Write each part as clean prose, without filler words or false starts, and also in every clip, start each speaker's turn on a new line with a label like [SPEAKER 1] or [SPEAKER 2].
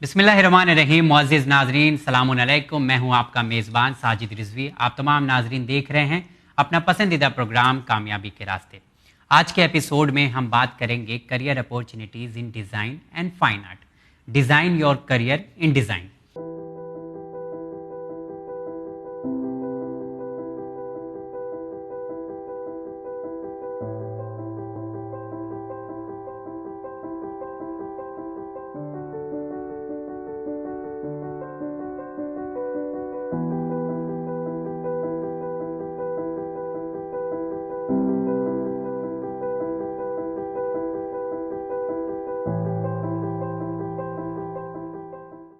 [SPEAKER 1] बिस्मिल्लाहिर्रहमानिर्रहीम। मुअज़्ज़िज़ नाज़रीन, सलामुन अलैकुम। मैं हूं आपका मेज़बान साजिद रिज़वी। आप तमाम नाज़रीन देख रहे हैं अपना पसंदीदा प्रोग्राम कामयाबी के रास्ते। आज के एपिसोड में हम बात करेंगे career opportunities in design and fine art. Design your career in design.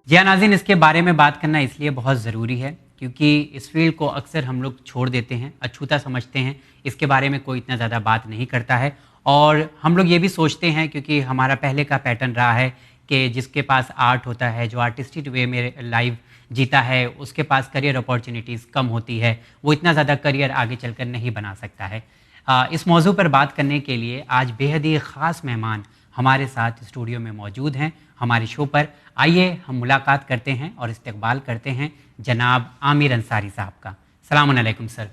[SPEAKER 1] जी हाँ नाज़रीन, इसके बारे में बात करना इसलिए बहुत ज़रूरी है क्योंकि इस फील्ड को अक्सर हम लोग छोड़ देते हैं, अछूता समझते हैं, इसके बारे में कोई इतना ज़्यादा बात नहीं करता है। और हम लोग ये भी सोचते हैं क्योंकि हमारा पहले का पैटर्न रहा है कि जिसके पास आर्ट होता है, जो आर्टिस्टिक वे में लाइफ जीता है, उसके पास करियर अपॉर्चुनिटीज़ कम होती है, वो इतना ज़्यादा करियर आगे चलकर नहीं बना सकता है। इस मौजू पर बात करने के लिए आज बेहद ही ख़ास मेहमान हमारे साथ स्टूडियो में मौजूद हैं हमारे शो पर। आइए हम मुलाकात करते हैं और इस्तकबाल करते हैं जनाब आमिर अंसारी साहब का। सलामुन अलैकुम सर।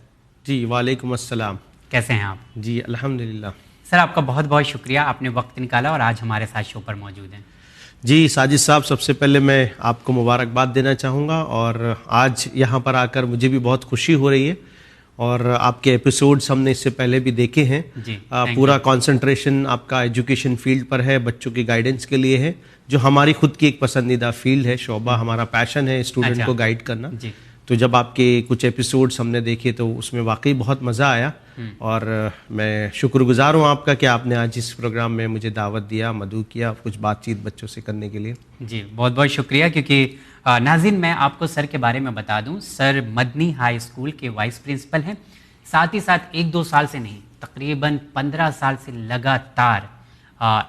[SPEAKER 2] जी वालेकुम अस्सलाम।
[SPEAKER 1] कैसे हैं आप?
[SPEAKER 2] जी अल्हम्दुलिल्लाह।
[SPEAKER 1] सर आपका बहुत बहुत शुक्रिया, आपने वक्त निकाला और आज हमारे साथ शो पर मौजूद हैं।
[SPEAKER 2] जी साजिद साहब, सबसे पहले मैं आपको मुबारकबाद देना चाहूँगा और आज यहाँ पर आकर मुझे भी बहुत खुशी हो रही है। और आपके एपिसोड्स हमने इससे पहले भी देखे हैं। पूरा कंसंट्रेशन आपका एजुकेशन फील्ड पर है, बच्चों की गाइडेंस के लिए है, जो हमारी खुद की एक पसंदीदा फील्ड है, शोबा हमारा पैशन है स्टूडेंट को गाइड करना। तो जब आपके कुछ एपिसोड्स हमने देखे तो उसमें वाकई बहुत मज़ा आया और मैं शुक्रगुजार हूँ आपका कि आपने आज इस प्रोग्राम में मुझे दावत दिया, मदऊ किया कुछ बातचीत बच्चों से करने के लिए।
[SPEAKER 1] जी बहुत बहुत शुक्रिया। क्योंकि नाज़रीन, मैं आपको सर के बारे में बता दूं, सर मदनी हाई स्कूल के वाइस प्रिंसिपल हैं। साथ ही साथ 1-2 साल से नहीं, तकरीबन 15 साल से लगातार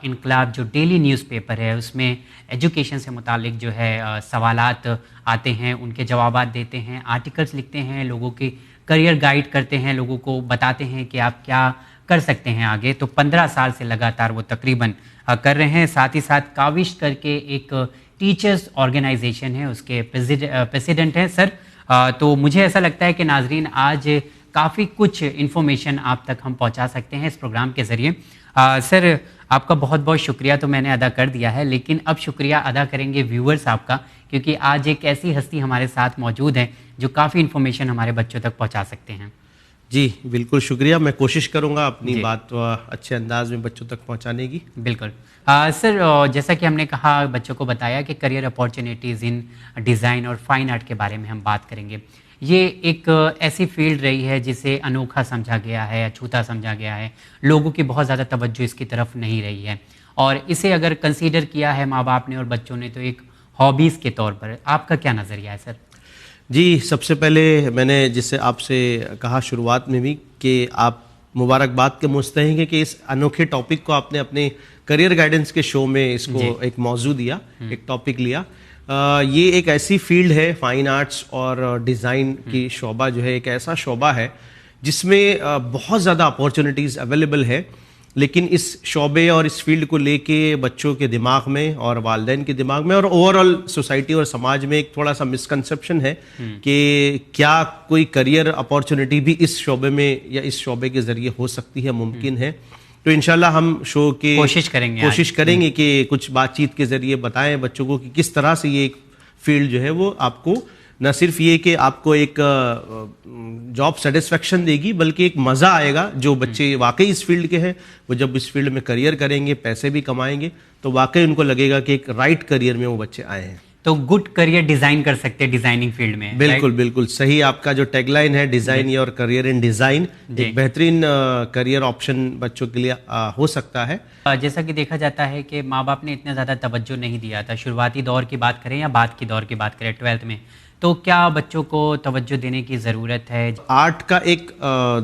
[SPEAKER 1] इनकलाब जो डेली न्यूज़पेपर है उसमें एजुकेशन से मुतालिक जो है सवालात आते हैं, उनके जवाबात देते हैं, आर्टिकल्स लिखते हैं, लोगों की करियर गाइड करते हैं, लोगों को बताते हैं कि आप क्या कर सकते हैं आगे। तो 15 साल से लगातार वो तकरीबन कर रहे हैं। साथ ही साथ काविश करके एक टीचर्स ऑर्गेनाइजेशन है, उसके प्रेसिडेंट हैं सर। तो मुझे ऐसा लगता है कि नाजरीन आज काफ़ी कुछ इन्फॉर्मेशन आप तक हम पहुंचा सकते हैं इस प्रोग्राम के ज़रिए। सर आपका बहुत बहुत शुक्रिया तो मैंने अदा कर दिया है, लेकिन अब शुक्रिया अदा करेंगे व्यूअर्स आपका, क्योंकि आज एक ऐसी हस्ती हमारे साथ मौजूद है जो काफ़ी इन्फॉर्मेशन हमारे बच्चों तक पहुँचा सकते हैं।
[SPEAKER 2] जी बिल्कुल शुक्रिया, मैं कोशिश करूँगा अपनी बात अच्छे अंदाज में बच्चों तक पहुँचाने की।
[SPEAKER 1] बिल्कुल सर, जैसा कि हमने कहा, बच्चों को बताया कि करियर अपॉर्चुनिटीज़ इन डिज़ाइन और फाइन आर्ट के बारे में हम बात करेंगे। ये एक ऐसी फील्ड रही है जिसे अनोखा समझा गया है, अछूता समझा गया है, लोगों की बहुत ज़्यादा तवज्जो इसकी तरफ नहीं रही है और इसे अगर कंसीडर किया है माँ बाप ने और बच्चों ने तो एक हॉबीज़ के तौर पर। आपका क्या नज़रिया है सर?
[SPEAKER 2] जी सबसे पहले मैंने जिससे आपसे कहा शुरुआत में भी कि आप मुबारकबाद के मुस्तहिक हैं कि इस अनोखे टॉपिक को आपने अपने करियर गाइडेंस के शो में इसको एक मौजू दिया, एक टॉपिक लिया। ये एक ऐसी फील्ड है, फाइन आर्ट्स और डिज़ाइन की शोबा जो है एक ऐसा शोबा है जिसमें बहुत ज़्यादा अपॉर्चुनिटीज़ अवेलेबल है। लेकिन इस शोबे और इस फील्ड को लेके बच्चों के दिमाग में और वालिदैन के दिमाग में और ओवरऑल सोसाइटी और समाज में एक थोड़ा सा मिसकंसेप्शन है कि क्या कोई करियर अपॉर्चुनिटी भी इस शोबे में या इस शोबे के ज़रिए हो सकती है, मुमकिन है। तो इंशाल्लाह हम शो के कोशिश करेंगे कि कुछ बातचीत के ज़रिए बताएं बच्चों को कि किस तरह से ये एक फील्ड जो है वो आपको न सिर्फ ये कि आपको एक जॉब सेटिस्फेक्शन देगी बल्कि एक मज़ा आएगा। जो बच्चे वाकई इस फील्ड के हैं वो जब इस फील्ड में करियर करेंगे, पैसे भी कमाएंगे, तो वाकई उनको लगेगा कि एक राइट करियर में वो बच्चे आए हैं।
[SPEAKER 1] तो गुड करियर डिज़ाइन कर सकते हैं डिज़ाइनिंग फील्ड में।
[SPEAKER 2] बिल्कुल बिल्कुल सही, आपका जो टैगलाइन है design your career in design, एक बेहतरीन करियर ऑप्शन बच्चों के लिए हो सकता है।
[SPEAKER 1] जैसा कि देखा जाता है कि माँ बाप ने इतना ज़्यादा तवज्जो नहीं दिया था, शुरुआती दौर की बात करें या बाद की दौर की बात करें 12th में, तो क्या बच्चों को तवज्जो देने की ज़रूरत है?
[SPEAKER 2] आर्ट का एक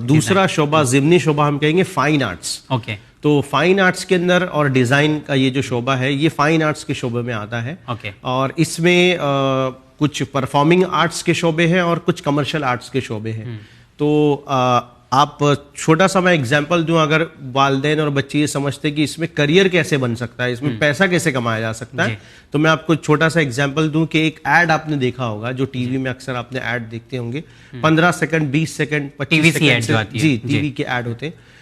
[SPEAKER 2] दूसरा शोबा, ज़िमनी शोबा हम कहेंगे फाइन आर्ट्स।
[SPEAKER 1] ओके।
[SPEAKER 2] तो फाइन आर्ट्स के अंदर और डिज़ाइन का ये जो शोबा है ये फाइन आर्ट्स के शोबे में आता है। और इसमें कुछ परफॉर्मिंग आर्ट्स के शोबे हैं और कुछ कमर्शियल आर्ट्स के शोबे हैं। तो आप छोटा सा मैं एग्जांपल दूं, अगर वालिदैन और बच्चे ये समझते हैं कि इसमें करियर कैसे बन सकता है, इसमें पैसा कैसे कमाया जा सकता है, तो मैं आपको छोटा सा एग्जांपल दूं कि एक ऐड आपने देखा होगा जो टीवी में अक्सर आपने ऐड देखते होंगे, 15 सेकंड, 20 सेकंड, 25 सेकंड जी टीवी के ऐड होते हैं।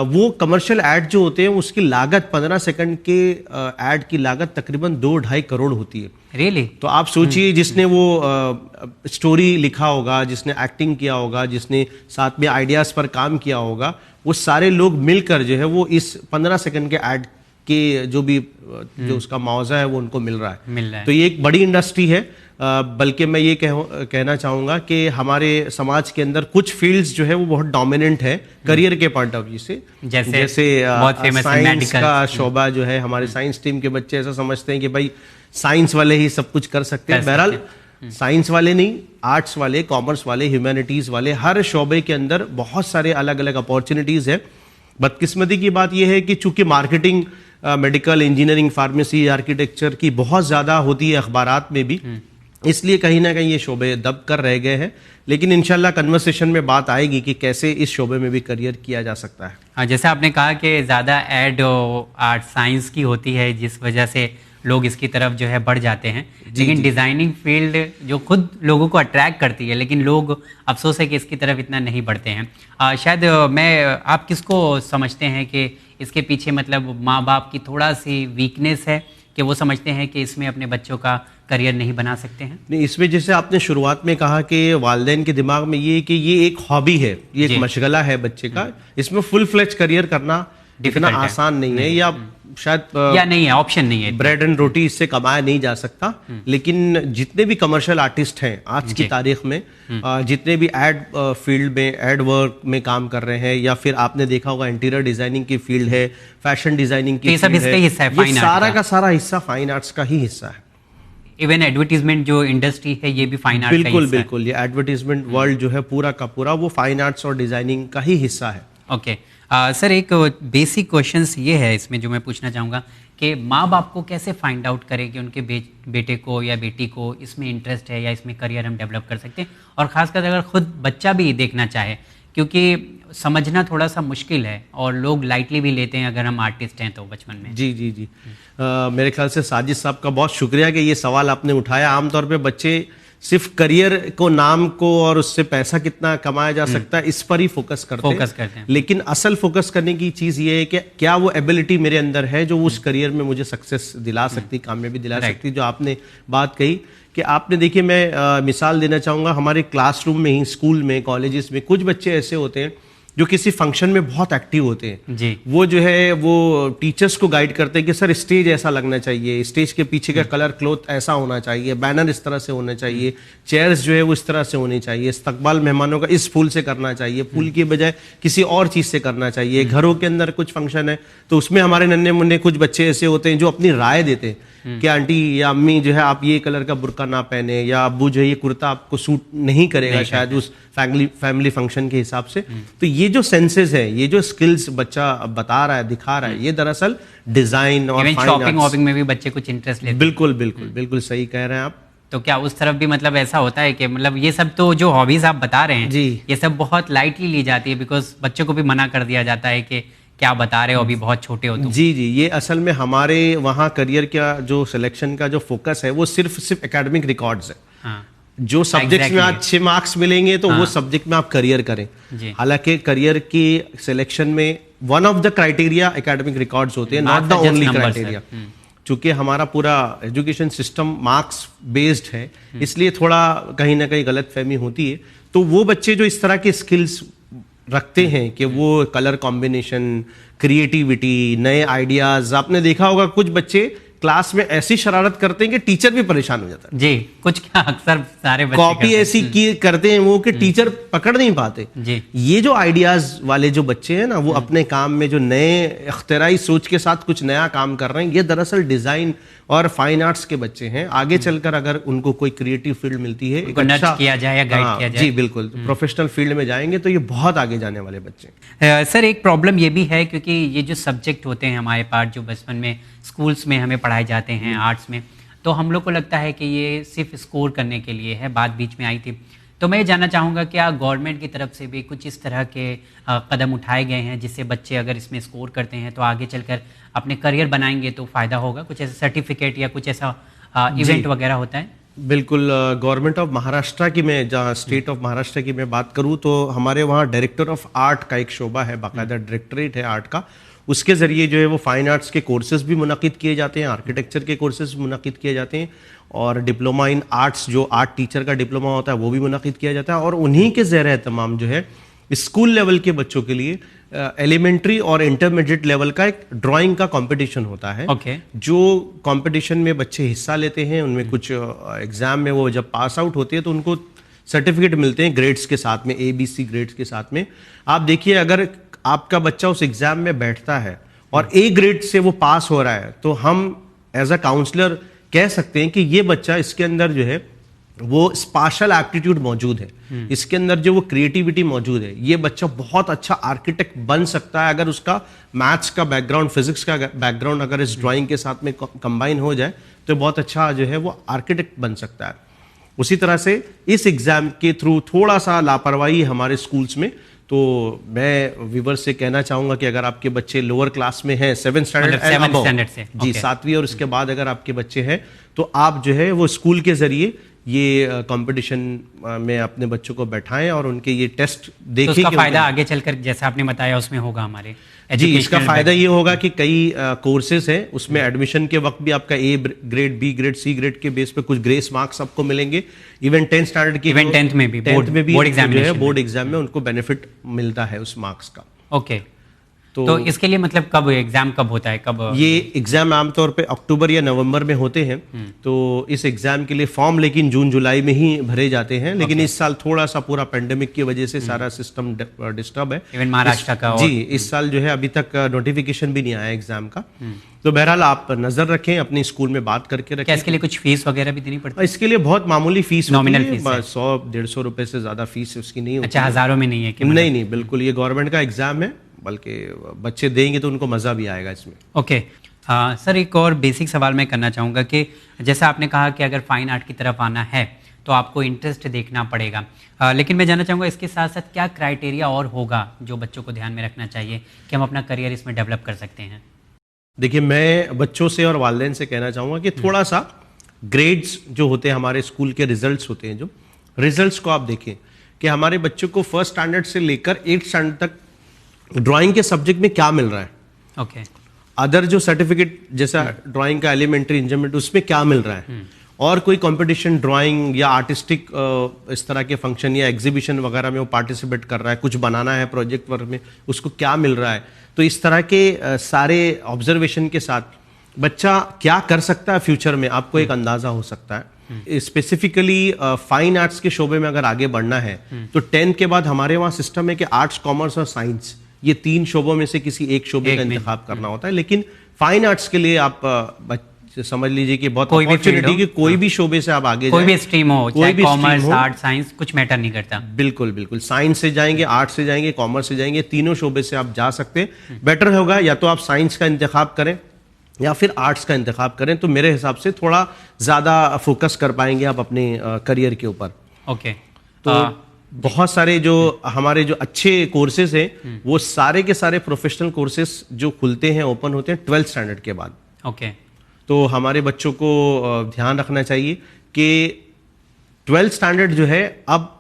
[SPEAKER 2] वो कमर्शियल ऐड जो होते हैं उसकी लागत 15 सेकंड के ऐड की लागत तकरीबन 2-2.5 करोड़ होती है।
[SPEAKER 1] रियली?
[SPEAKER 2] तो आप सोचिए, जिसने वो स्टोरी लिखा होगा, जिसने एक्टिंग किया होगा, जिसने साथ में आइडियाज पर काम किया होगा, वो सारे लोग मिलकर जो है वो इस 15 सेकंड के ऐड के जो उसका मुआवजा है वो उनको मिल रहा है। तो ये एक बड़ी इंडस्ट्री है। बल्कि मैं ये कहना चाहूँगा कि हमारे समाज के अंदर कुछ फील्ड्स जो है वो बहुत डोमिनेंट है करियर के पॉइंट ऑफ व्यू से, जैसे साइंस का शोबा जो है, हमारे साइंस टीम के बच्चे ऐसा समझते हैं कि भाई साइंस वाले ही सब कुछ कर सकते हैं। बहरहाल साइंस वाले नहीं, आर्ट्स वाले, कॉमर्स वाले, ह्यूमैनिटीज़ वाले, हर शोबे के अंदर बहुत सारे अलग अलग अपॉर्चुनिटीज़ है। बदकिस्मती की बात यह है कि चूंकि marketing medical, engineering, pharmacy, architecture की बहुत ज़्यादा होती है अखबारात में भी, इसलिए कहीं ना कहीं ये शोबे दब कर रह गए हैं। लेकिन इंशाल्लाह कन्वर्सेशन में बात आएगी कि कैसे इस शोबे में भी करियर किया जा सकता है।
[SPEAKER 1] हाँ, जैसे आपने कहा कि ज़्यादा एड आर्ट साइंस की होती है, जिस वजह से लोग इसकी तरफ जो है बढ़ जाते हैं, लेकिन डिज़ाइनिंग फील्ड जो खुद लोगों को अट्रैक्ट करती है, लेकिन लोग अफसोस है कि इसकी तरफ इतना नहीं बढ़ते हैं। शायद आप किसको समझते हैं कि इसके पीछे मतलब माँ बाप की थोड़ा सी वीकनेस है कि वो समझते हैं कि इसमें अपने बच्चों का करियर नहीं बना सकते हैं?
[SPEAKER 2] नहीं, इसमें जैसे आपने शुरुआत में कहा कि वालिदैन के दिमाग में ये कि ये एक हॉबी है, ये एक मशगला है बच्चे का, इसमें फुल फ्लेज करियर करना इतना आसान नहीं है, या शायद
[SPEAKER 1] या नहीं है, ऑप्शन नहीं है,
[SPEAKER 2] ब्रेड एंड रोटी इससे कमाया नहीं जा सकता। लेकिन जितने भी कमर्शियल आर्टिस्ट हैं आज की तारीख में, जितने भी एड फील्ड में, एड वर्क में काम कर रहे हैं, या फिर आपने देखा होगा इंटीरियर डिजाइनिंग की फील्ड है, फैशन डिजाइनिंग की फील्ड है, ये सारा का सारा हिस्सा फाइन आर्ट्स का ही हिस्सा है।
[SPEAKER 1] इवन एडवर्टीजमेंट जो इंडस्ट्री है ये भी फाइन आर्ट का
[SPEAKER 2] बिल्कुल बिल्कुल, ये एडवर्टीजमेंट वर्ल्ड जो है पूरा का पूरा वो फाइन आर्ट्स और डिजाइनिंग का ही हिस्सा है।
[SPEAKER 1] ओके सर, एक बेसिक क्वेश्चंस ये है इसमें जो मैं पूछना चाहूँगा कि माँ बाप को कैसे फाइंड आउट करें कि उनके बेटे को या बेटी को इसमें इंटरेस्ट है या इसमें करियर हम डेवलप कर सकते हैं, और ख़ासकर अगर खुद बच्चा भी देखना चाहे, क्योंकि समझना थोड़ा सा मुश्किल है और लोग लाइटली भी लेते हैं अगर हम आर्टिस्ट हैं तो बचपन में।
[SPEAKER 2] जी जी जी, मेरे ख्याल से साजिद साहब का बहुत शुक्रिया कि ये सवाल आपने उठाया। आमतौर पे बच्चे सिर्फ करियर को, नाम को और उससे पैसा कितना कमाया जा सकता है इस पर ही फोकस करते हैं। लेकिन असल फोकस करने की चीज़ ये है कि क्या वो एबिलिटी मेरे अंदर है जो उस करियर में मुझे सक्सेस दिला सकती, कामयाबी दिला सकती। जो आपने बात कही कि आपने, देखिए मैं मिसाल देना चाहूँगा, हमारे क्लासरूम में ही, स्कूल में, कॉलेजेस में कुछ बच्चे ऐसे होते हैं जो किसी फंक्शन में बहुत एक्टिव होते हैं
[SPEAKER 1] जी।
[SPEAKER 2] वो जो है वो टीचर्स को गाइड करते हैं कि सर स्टेज ऐसा लगना चाहिए, स्टेज के पीछे का कलर क्लॉथ ऐसा होना चाहिए, बैनर इस तरह से होने चाहिए, चेयर्स जो है वो इस तरह से होनी चाहिए, इस्तकबाल मेहमानों का इस फूल से करना चाहिए, फूल की बजाय किसी और चीज़ से करना चाहिए। घरों के अंदर कुछ फंक्शन है तो उसमें हमारे नन्हे मुन्ने कुछ बच्चे ऐसे होते हैं जो अपनी राय देते हैं कि आंटी या अम्मी जो है आप ये कलर का बुर्का ना पहने, या अब्बू जो है ये कुर्ता आपको सूट नहीं करेगा शायद उस फैमिली फंक्शन के हिसाब से। तो ये जो सेंसेस है, ये जो स्किल्स बच्चा बता रहा है, दिखा रहा है, ये दरअसल डिजाइन और
[SPEAKER 1] शॉपिंग में भी बच्चे कुछ इंटरेस्ट लेते हैं।
[SPEAKER 2] बिल्कुल बिल्कुल बिल्कुल सही कह रहे हैं आप।
[SPEAKER 1] तो क्या उस तरफ भी मतलब ऐसा होता है कि मतलब ये सब तो जो हॉबीज आप बता रहे हैं
[SPEAKER 2] जी,
[SPEAKER 1] ये सब बहुत लाइटली ली जाती है, बिकॉज बच्चों को भी मना कर दिया जाता है कि क्या बता रहे हो, अभी बहुत छोटे हो तुम।
[SPEAKER 2] जी जी, ये असल में हमारे वहाँ करियर का जो सिलेक्शन का जो फोकस है वो सिर्फ एकेडमिक रिकॉर्ड्स है।
[SPEAKER 1] हाँ,
[SPEAKER 2] जो सब्जेक्ट्स में अच्छे मार्क्स मिलेंगे तो वो सब्जेक्ट में आप करियर करें। हालांकि करियर की सिलेक्शन में one of the criteria academic records होते हैं, नॉट द ओनली क्राइटेरिया। चूंकि हमारा पूरा एजुकेशन सिस्टम मार्क्स बेस्ड है, इसलिए थोड़ा कहीं ना कहीं गलत फहमी होती है। तो वो बच्चे जो इस तरह के स्किल्स रखते हैं कि वो कलर कॉम्बिनेशन, क्रिएटिविटी, नए आइडियाज, आपने देखा होगा कुछ बच्चे क्लास में ऐसी शरारत करते हैं कि टीचर भी परेशान हो जाता है।
[SPEAKER 1] जी, कुछ क्या अक्सर सारे बच्चे
[SPEAKER 2] कॉपी ऐसी की करते हैं वो कि टीचर पकड़ नहीं पाते
[SPEAKER 1] जी।
[SPEAKER 2] ये जो आइडियाज वाले जो बच्चे हैं ना, वो अपने काम में जो नए इख्तिराई सोच के साथ कुछ नया काम कर रहे हैं, ये दरअसल डिजाइन और फाइन आर्ट्स के बच्चे हैं। आगे चलकर अगर उनको कोई क्रिएटिव फील्ड मिलती है, एक अच्छा
[SPEAKER 1] किया जाए या गाइड किया जाए,
[SPEAKER 2] जी बिल्कुल, प्रोफेशनल फील्ड में जाएंगे तो ये बहुत आगे जाने वाले बच्चे।
[SPEAKER 1] सर, एक प्रॉब्लम ये भी है क्योंकि ये जो सब्जेक्ट होते हैं हमारे पास, जो बचपन में स्कूल्स में हमें पढ़ाए जाते हैं आर्ट्स में, तो हम लोग को लगता है कि ये सिर्फ स्कोर करने के लिए है। बात बीच में आई थी तो मैं ये जानना चाहूँगा क्या गवर्नमेंट की तरफ से भी कुछ इस तरह के कदम उठाए गए हैं जिससे बच्चे अगर इसमें स्कोर करते हैं तो आगे चलकर अपने करियर बनाएंगे तो फ़ायदा होगा? कुछ ऐसा सर्टिफिकेट या कुछ ऐसा इवेंट वगैरह होता है?
[SPEAKER 2] बिल्कुल। गवर्नमेंट ऑफ महाराष्ट्र की मैं जहाँ स्टेट ऑफ महाराष्ट्र की मैं बात करूँ तो हमारे वहाँ डायरेक्टर ऑफ आर्ट का एक शोबा है, बाकायदा डायरेक्टरेट है आर्ट का। उसके ज़रिए जो है वो फाइन आर्ट्स के कोर्सेज भी मुनक़िद किए जाते हैं, आर्किटेक्चर के कोर्सेज मुनक़िद किए जाते हैं, और डिप्लोमा इन आर्ट्स जो आर्ट टीचर का डिप्लोमा होता है वो भी मुनक़िद किया जाता है। और उन्हीं के ज़ेर एहतमाम जो है स्कूल लेवल के बच्चों के लिए एलिमेंट्री और इंटरमीडिएट लेवल का एक ड्राइंग का कंपटीशन होता है। जो कंपटीशन में बच्चे हिस्सा लेते हैं, उनमें कुछ एग्जाम में वो जब पास आउट होते हैं तो उनको सर्टिफिकेट मिलते हैं ग्रेड्स के साथ में, ABC ग्रेड्स के साथ में। आप देखिए अगर आपका बच्चा उस एग्जाम में बैठता है और A ग्रेड से वो पास हो रहा है तो हम एज अ काउंसलर कह सकते हैं कि ये बच्चा, इसके अंदर जो है वो स्पाशल एप्टीट्यूड मौजूद है, इसके अंदर जो वो क्रिएटिविटी मौजूद है, ये बच्चा बहुत अच्छा आर्किटेक्ट बन सकता है अगर उसका मैथ्स का बैकग्राउंड, फिजिक्स का बैकग्राउंड अगर इस ड्राइंग के साथ में कंबाइन हो जाए तो बहुत अच्छा जो है वो आर्किटेक्ट बन सकता है। उसी तरह से इस एग्जाम के थ्रू थोड़ा सा लापरवाही हमारे स्कूल्स में, तो मैं व्यूअर्स से कहना चाहूंगा कि अगर आपके बच्चे लोअर क्लास में हैं, 7th स्टैंडर्ड से जी, 7वीं और उसके बाद अगर आपके बच्चे हैं तो आप जो है वो स्कूल के जरिए ये कंपटीशन में अपने बच्चों को बैठाएं और उनके ये टेस्ट देखें।
[SPEAKER 1] तो इसका फायदा आगे चलकर जैसा आपने बताया उसमें होगा हमारे
[SPEAKER 2] जी, इसका फायदा ये होगा कि कई कोर्सेज हैं उसमें एडमिशन के वक्त भी आपका A grade, B grade, C grade के बेस पे कुछ ग्रेस मार्क्स आपको मिलेंगे। इवन 10th स्टैंडर्ड की,
[SPEAKER 1] इवन 10th में भी
[SPEAKER 2] बोर्ड एग्जाम में उनको बेनिफिट मिलता है उस मार्क्स का।
[SPEAKER 1] ओके, तो इसके लिए मतलब कब एग्जाम कब होता है, कब
[SPEAKER 2] ये एग्जाम आमतौर पे अक्टूबर या नवंबर में होते हैं। तो इस एग्जाम के लिए फॉर्म लेकिन जून जुलाई में ही भरे जाते हैं, लेकिन इस साल थोड़ा सा पूरा पेंडेमिक की वजह से सारा सिस्टम डिस्टर्ब है।
[SPEAKER 1] इवन महाराष्ट्र का
[SPEAKER 2] जी, इस साल जो है अभी तक नोटिफिकेशन भी नहीं आया एग्जाम का। तो बहरहाल आप नजर रखें, अपनी स्कूल में बात करके रखें।
[SPEAKER 1] क्या इसके लिए कुछ फीस वगैरह भी देनी पड़ती है?
[SPEAKER 2] इसके लिए बहुत मामूली फीस,
[SPEAKER 1] नॉमिनल फीस,
[SPEAKER 2] 100-150 रुपए से ज्यादा फीस उसकी नहीं होती।
[SPEAKER 1] अच्छा, हजारों में नहीं है कि
[SPEAKER 2] नहीं, बिल्कुल ये गवर्नमेंट का एग्जाम है, बल्कि बच्चे देंगे तो उनको मज़ा भी आएगा इसमें।
[SPEAKER 1] ओके सर, एक और बेसिक सवाल मैं करना चाहूँगा कि जैसा आपने कहा कि अगर फाइन आर्ट की तरफ आना है तो आपको इंटरेस्ट देखना पड़ेगा, लेकिन मैं जानना चाहूँगा इसके साथ साथ क्या क्राइटेरिया और होगा जो बच्चों को ध्यान में रखना चाहिए कि हम अपना करियर इसमें डेवलप कर सकते हैं?
[SPEAKER 2] देखिए, मैं बच्चों से और वालिदैन से कहना चाहूँगा कि थोड़ा सा ग्रेड्स जो होते हैं, हमारे स्कूल के रिजल्ट्स होते हैं, जो रिजल्ट्स को आप देखें कि हमारे बच्चों को 1st स्टैंडर्ड से लेकर 8th स्टैंडर्ड तक ड्राइंग के सब्जेक्ट में क्या मिल रहा है।
[SPEAKER 1] ओके,
[SPEAKER 2] अदर जो सर्टिफिकेट जैसा ड्राइंग का एलिमेंट्री, इंटरमीडिएट, उसमें क्या मिल रहा है, और कोई कंपटीशन ड्राइंग या आर्टिस्टिक इस तरह के फंक्शन या एग्जीबिशन वगैरह में वो पार्टिसिपेट कर रहा है, कुछ बनाना है प्रोजेक्ट वर्क में, उसको क्या मिल रहा है। तो इस तरह के सारे ऑब्जर्वेशन के साथ बच्चा क्या कर सकता है फ्यूचर में, आपको एक अंदाजा हो सकता है। स्पेसिफिकली फाइन आर्ट्स के शोबे में अगर आगे बढ़ना है तो 10 के बाद हमारे वहाँ सिस्टम है कि आर्ट्स, कॉमर्स और साइंस, ये 3 शोबों में से किसी एक शोबे का इंतखाब करना होता है। लेकिन फाइन आर्ट्स के लिए आप समझ लीजिए कि बहुत अपॉर्चुनिटी कि कोई भी शोबे से आप आगे
[SPEAKER 1] कोई भी स्ट्रीम हो, चाहे कॉमर्स, आर्ट, साइंस, कुछ मैटर नहीं करता।
[SPEAKER 2] बिल्कुल बिल्कुल, साइंस से जाएंगे, आर्ट से जाएंगे, कॉमर्स से जाएंगे, तीनों शोबे से आप जा सकते हैं। बेटर होगा या तो आप साइंस का इंतखाब करें या फिर आर्ट्स का इंतखाब करें, तो मेरे हिसाब से थोड़ा ज़्यादा फोकस कर पाएंगे आप अपने करियर के ऊपर।
[SPEAKER 1] ओके,
[SPEAKER 2] तो बहुत सारे जो हमारे जो अच्छे कोर्सेज हैं वो सारे के सारे प्रोफेशनल कोर्सेज जो खुलते हैं, ओपन होते हैं 12th स्टैंडर्ड के बाद।
[SPEAKER 1] ओके,
[SPEAKER 2] तो हमारे बच्चों को ध्यान रखना चाहिए कि 12th स्टैंडर्ड जो है अब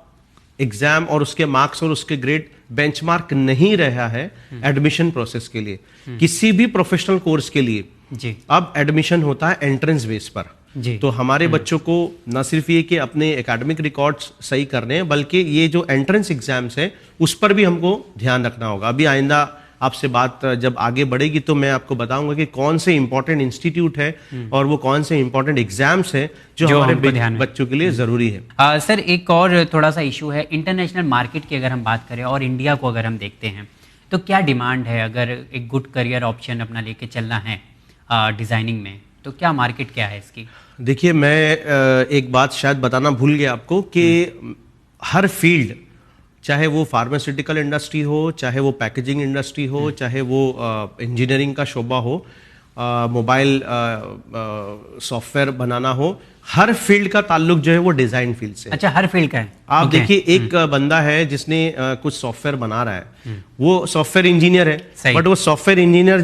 [SPEAKER 2] एग्जाम और उसके मार्क्स और उसके ग्रेड बेंचमार्क नहीं रहा है एडमिशन प्रोसेस के लिए। किसी भी प्रोफेशनल कोर्स के लिए
[SPEAKER 1] जी
[SPEAKER 2] अब एडमिशन होता है एंट्रेंस बेस पर
[SPEAKER 1] जी।
[SPEAKER 2] तो हमारे बच्चों को न सिर्फ ये कि अपने एकेडमिक रिकॉर्ड्स सही करने हैं, बल्कि ये जो एंट्रेंस एग्जाम्स है उस पर भी हमको ध्यान रखना होगा। अभी आइंदा आपसे बात जब आगे बढ़ेगी तो मैं आपको बताऊंगा कि कौन से इंपॉर्टेंट इंस्टीट्यूट है और वो कौन से इंपॉर्टेंट एग्जाम्स है जो हमारे बच्चों के लिए जरूरी है।
[SPEAKER 1] सर, एक और थोड़ा सा इशू है इंटरनेशनल मार्केट की, अगर हम बात करें और इंडिया को अगर हम देखते हैं तो क्या डिमांड है अगर एक गुड करियर ऑप्शन अपना लेके चलना है डिजाइनिंग में, तो क्या मार्केट क्या है इसकी?
[SPEAKER 2] देखिए, मैं एक बात शायद बताना भूल गया आपको कि हर फील्ड, चाहे वो फार्मास्यूटिकल इंडस्ट्री हो, चाहे वो पैकेजिंग इंडस्ट्री हो, चाहे वो इंजीनियरिंग का शोबा हो, मोबाइल सॉफ्टवेयर बनाना हो, हर फील्ड का ताल्लुक जो है वो डिजाइन फील्ड से।
[SPEAKER 1] अच्छा, हर फील्ड का है।
[SPEAKER 2] आप देखिए एक बंदा है जिसने कुछ सॉफ्टवेयर बना रहा है, वो सॉफ्टवेयर इंजीनियर है, बट वो सॉफ्टवेयर इंजीनियर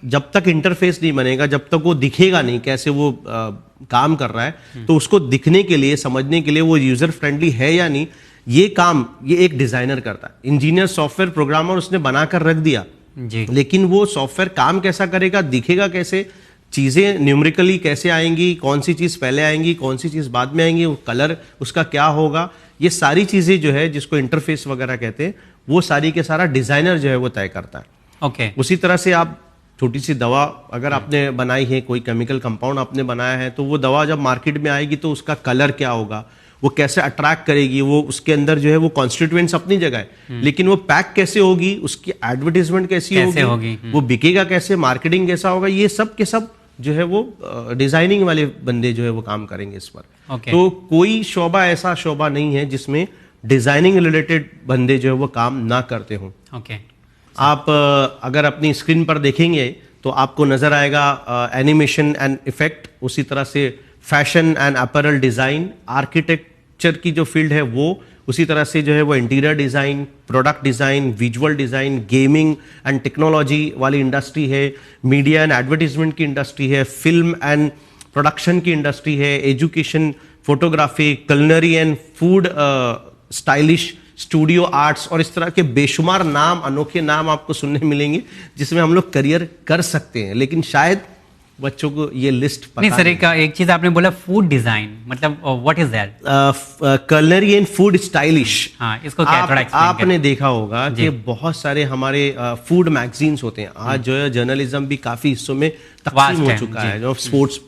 [SPEAKER 2] जब तक इंटरफेस नहीं बनेगा, जब तक वो दिखेगा नहीं कैसे वो काम कर रहा है, तो उसको दिखने के लिए, समझने के लिए वो यूजर फ्रेंडली है या नहीं, ये काम ये एक डिजाइनर करता है। इंजीनियर सॉफ्टवेयर प्रोग्रामर उसने बनाकर रख दिया
[SPEAKER 1] जी,
[SPEAKER 2] लेकिन वो सॉफ्टवेयर काम कैसा करेगा, दिखेगा कैसे, चीजें न्यूमेरिकली कैसे आएंगी, कौन सी चीज पहले आएंगी, कौन सी चीज बाद में आएंगी, वो कलर उसका क्या होगा, ये सारी चीजें जो है जिसको इंटरफेस वगैरह कहते हैं, वो सारी के सारा डिजाइनर जो है वो तय करता है।
[SPEAKER 1] ओके।
[SPEAKER 2] उसी तरह से आप छोटी सी दवा अगर आपने बनाई है, कोई केमिकल कंपाउंड आपने बनाया है, तो वो दवा जब मार्केट में आएगी तो उसका कलर क्या होगा, वो कैसे अट्रैक्ट करेगी, वो उसके अंदर जो है वो कॉन्स्टिट्यूएंट्स अपनी जगह है, लेकिन वो पैक कैसे होगी, उसकी एडवर्टीजमेंट कैसी होगी, वो बिकेगा कैसे, मार्केटिंग कैसा होगा, ये सब के सब जो है वो डिजाइनिंग वाले बंदे जो है वो काम करेंगे इस पर। तो कोई शोबा ऐसा शोबा नहीं है जिसमें डिजाइनिंग रिलेटेड बंदे जो है वो काम ना करते हों।
[SPEAKER 1] ओके।
[SPEAKER 2] आप अगर अपनी स्क्रीन पर देखेंगे तो आपको नजर आएगा एनिमेशन एंड इफेक्ट, उसी तरह से fashion and apparel design, architecture की जो फील्ड है वो, उसी तरह से जो है वो interior design, product design, visual design, gaming and technology वाली इंडस्ट्री है, मीडिया एंड एडवर्टीजमेंट की इंडस्ट्री है, फिल्म एंड प्रोडक्शन की इंडस्ट्री है, education, photography, culinary and food, stylish, studio arts, और इस तरह के बेशुमार नाम, अनोखे नाम आपको सुनने मिलेंगे जिसमें हम लोग करियर कर सकते हैं, लेकिन शायद बच्चों को ये लिस्ट पता
[SPEAKER 1] नहीं सर। एक चीज आपने बोला फूड डिजाइन, मतलब what is that?
[SPEAKER 2] Culinary and food stylish.
[SPEAKER 1] हाँ, इसको क्या थोड़ा एक्सप्लेन
[SPEAKER 2] आपने देखा होगा कि बहुत सारे हमारे फूड मैगजीन्स होते हैं। आज जो है जर्नलिज्म भी काफी हिस्सों में तकसीम हो चुका है, जो स्पोर्ट्स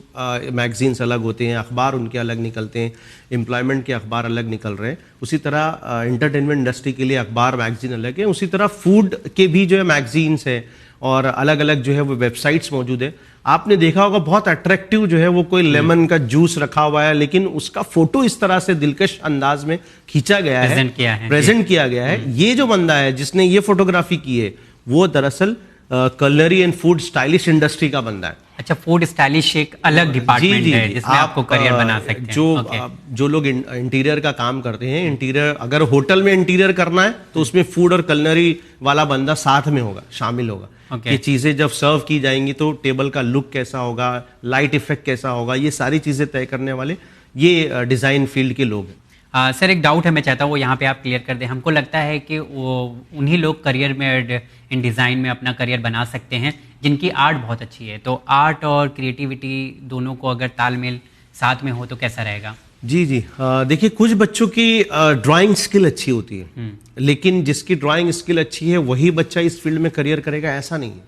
[SPEAKER 2] मैगजीन्स अलग होते हैं, अखबार उनके अलग निकलते हैं, एम्प्लॉयमेंट के अखबार अलग निकल रहे हैं, उसी तरह एंटरटेनमेंट इंडस्ट्री के लिए अखबार मैगजीन अलग है, उसी तरह फूड के भी जो है मैगजीन्स है और अलग अलग जो है वो वेबसाइट्स मौजूद है। आपने देखा होगा बहुत अट्रैक्टिव जो है वो कोई लेमन का जूस रखा हुआ है, लेकिन उसका फोटो इस तरह से दिलकश अंदाज में खींचा गया है, प्रेजेंट किया गया है। ये जो बंदा है जिसने ये फोटोग्राफी की है वो दरअसल culinary and food stylish industry का बंदा है।
[SPEAKER 1] अच्छा, फूड स्टाइलिश एक अलग डिपार्टमेंट है जिसमें आपको करियर बना सकते हैं।
[SPEAKER 2] जो लोग इंटीरियर का काम करते हैं, इंटीरियर अगर होटल में इंटीरियर करना है तो उसमें फूड और कुलिनरी वाला बंदा साथ में होगा, शामिल होगा। ये चीजें जब सर्व की जाएंगी तो टेबल का लुक कैसा होगा, लाइट इफेक्ट कैसा होगा, ये सारी चीजें तय करने वाले ये डिजाइन फील्ड के लोग हैं।
[SPEAKER 1] सर एक डाउट है, मैं चाहता हूँ वो यहाँ पे आप क्लियर कर दें। हमको लगता है कि वो उन्हीं लोग करियर में इन डिज़ाइन में अपना करियर बना सकते हैं जिनकी आर्ट बहुत अच्छी है। तो आर्ट और क्रिएटिविटी दोनों को अगर तालमेल साथ में हो तो कैसा रहेगा?
[SPEAKER 2] जी जी, देखिए कुछ बच्चों की ड्राइंग स्किल अच्छी होती है, लेकिन जिसकी ड्राइंग स्किल अच्छी है वही बच्चा इस फील्ड में करियर करेगा ऐसा नहीं है।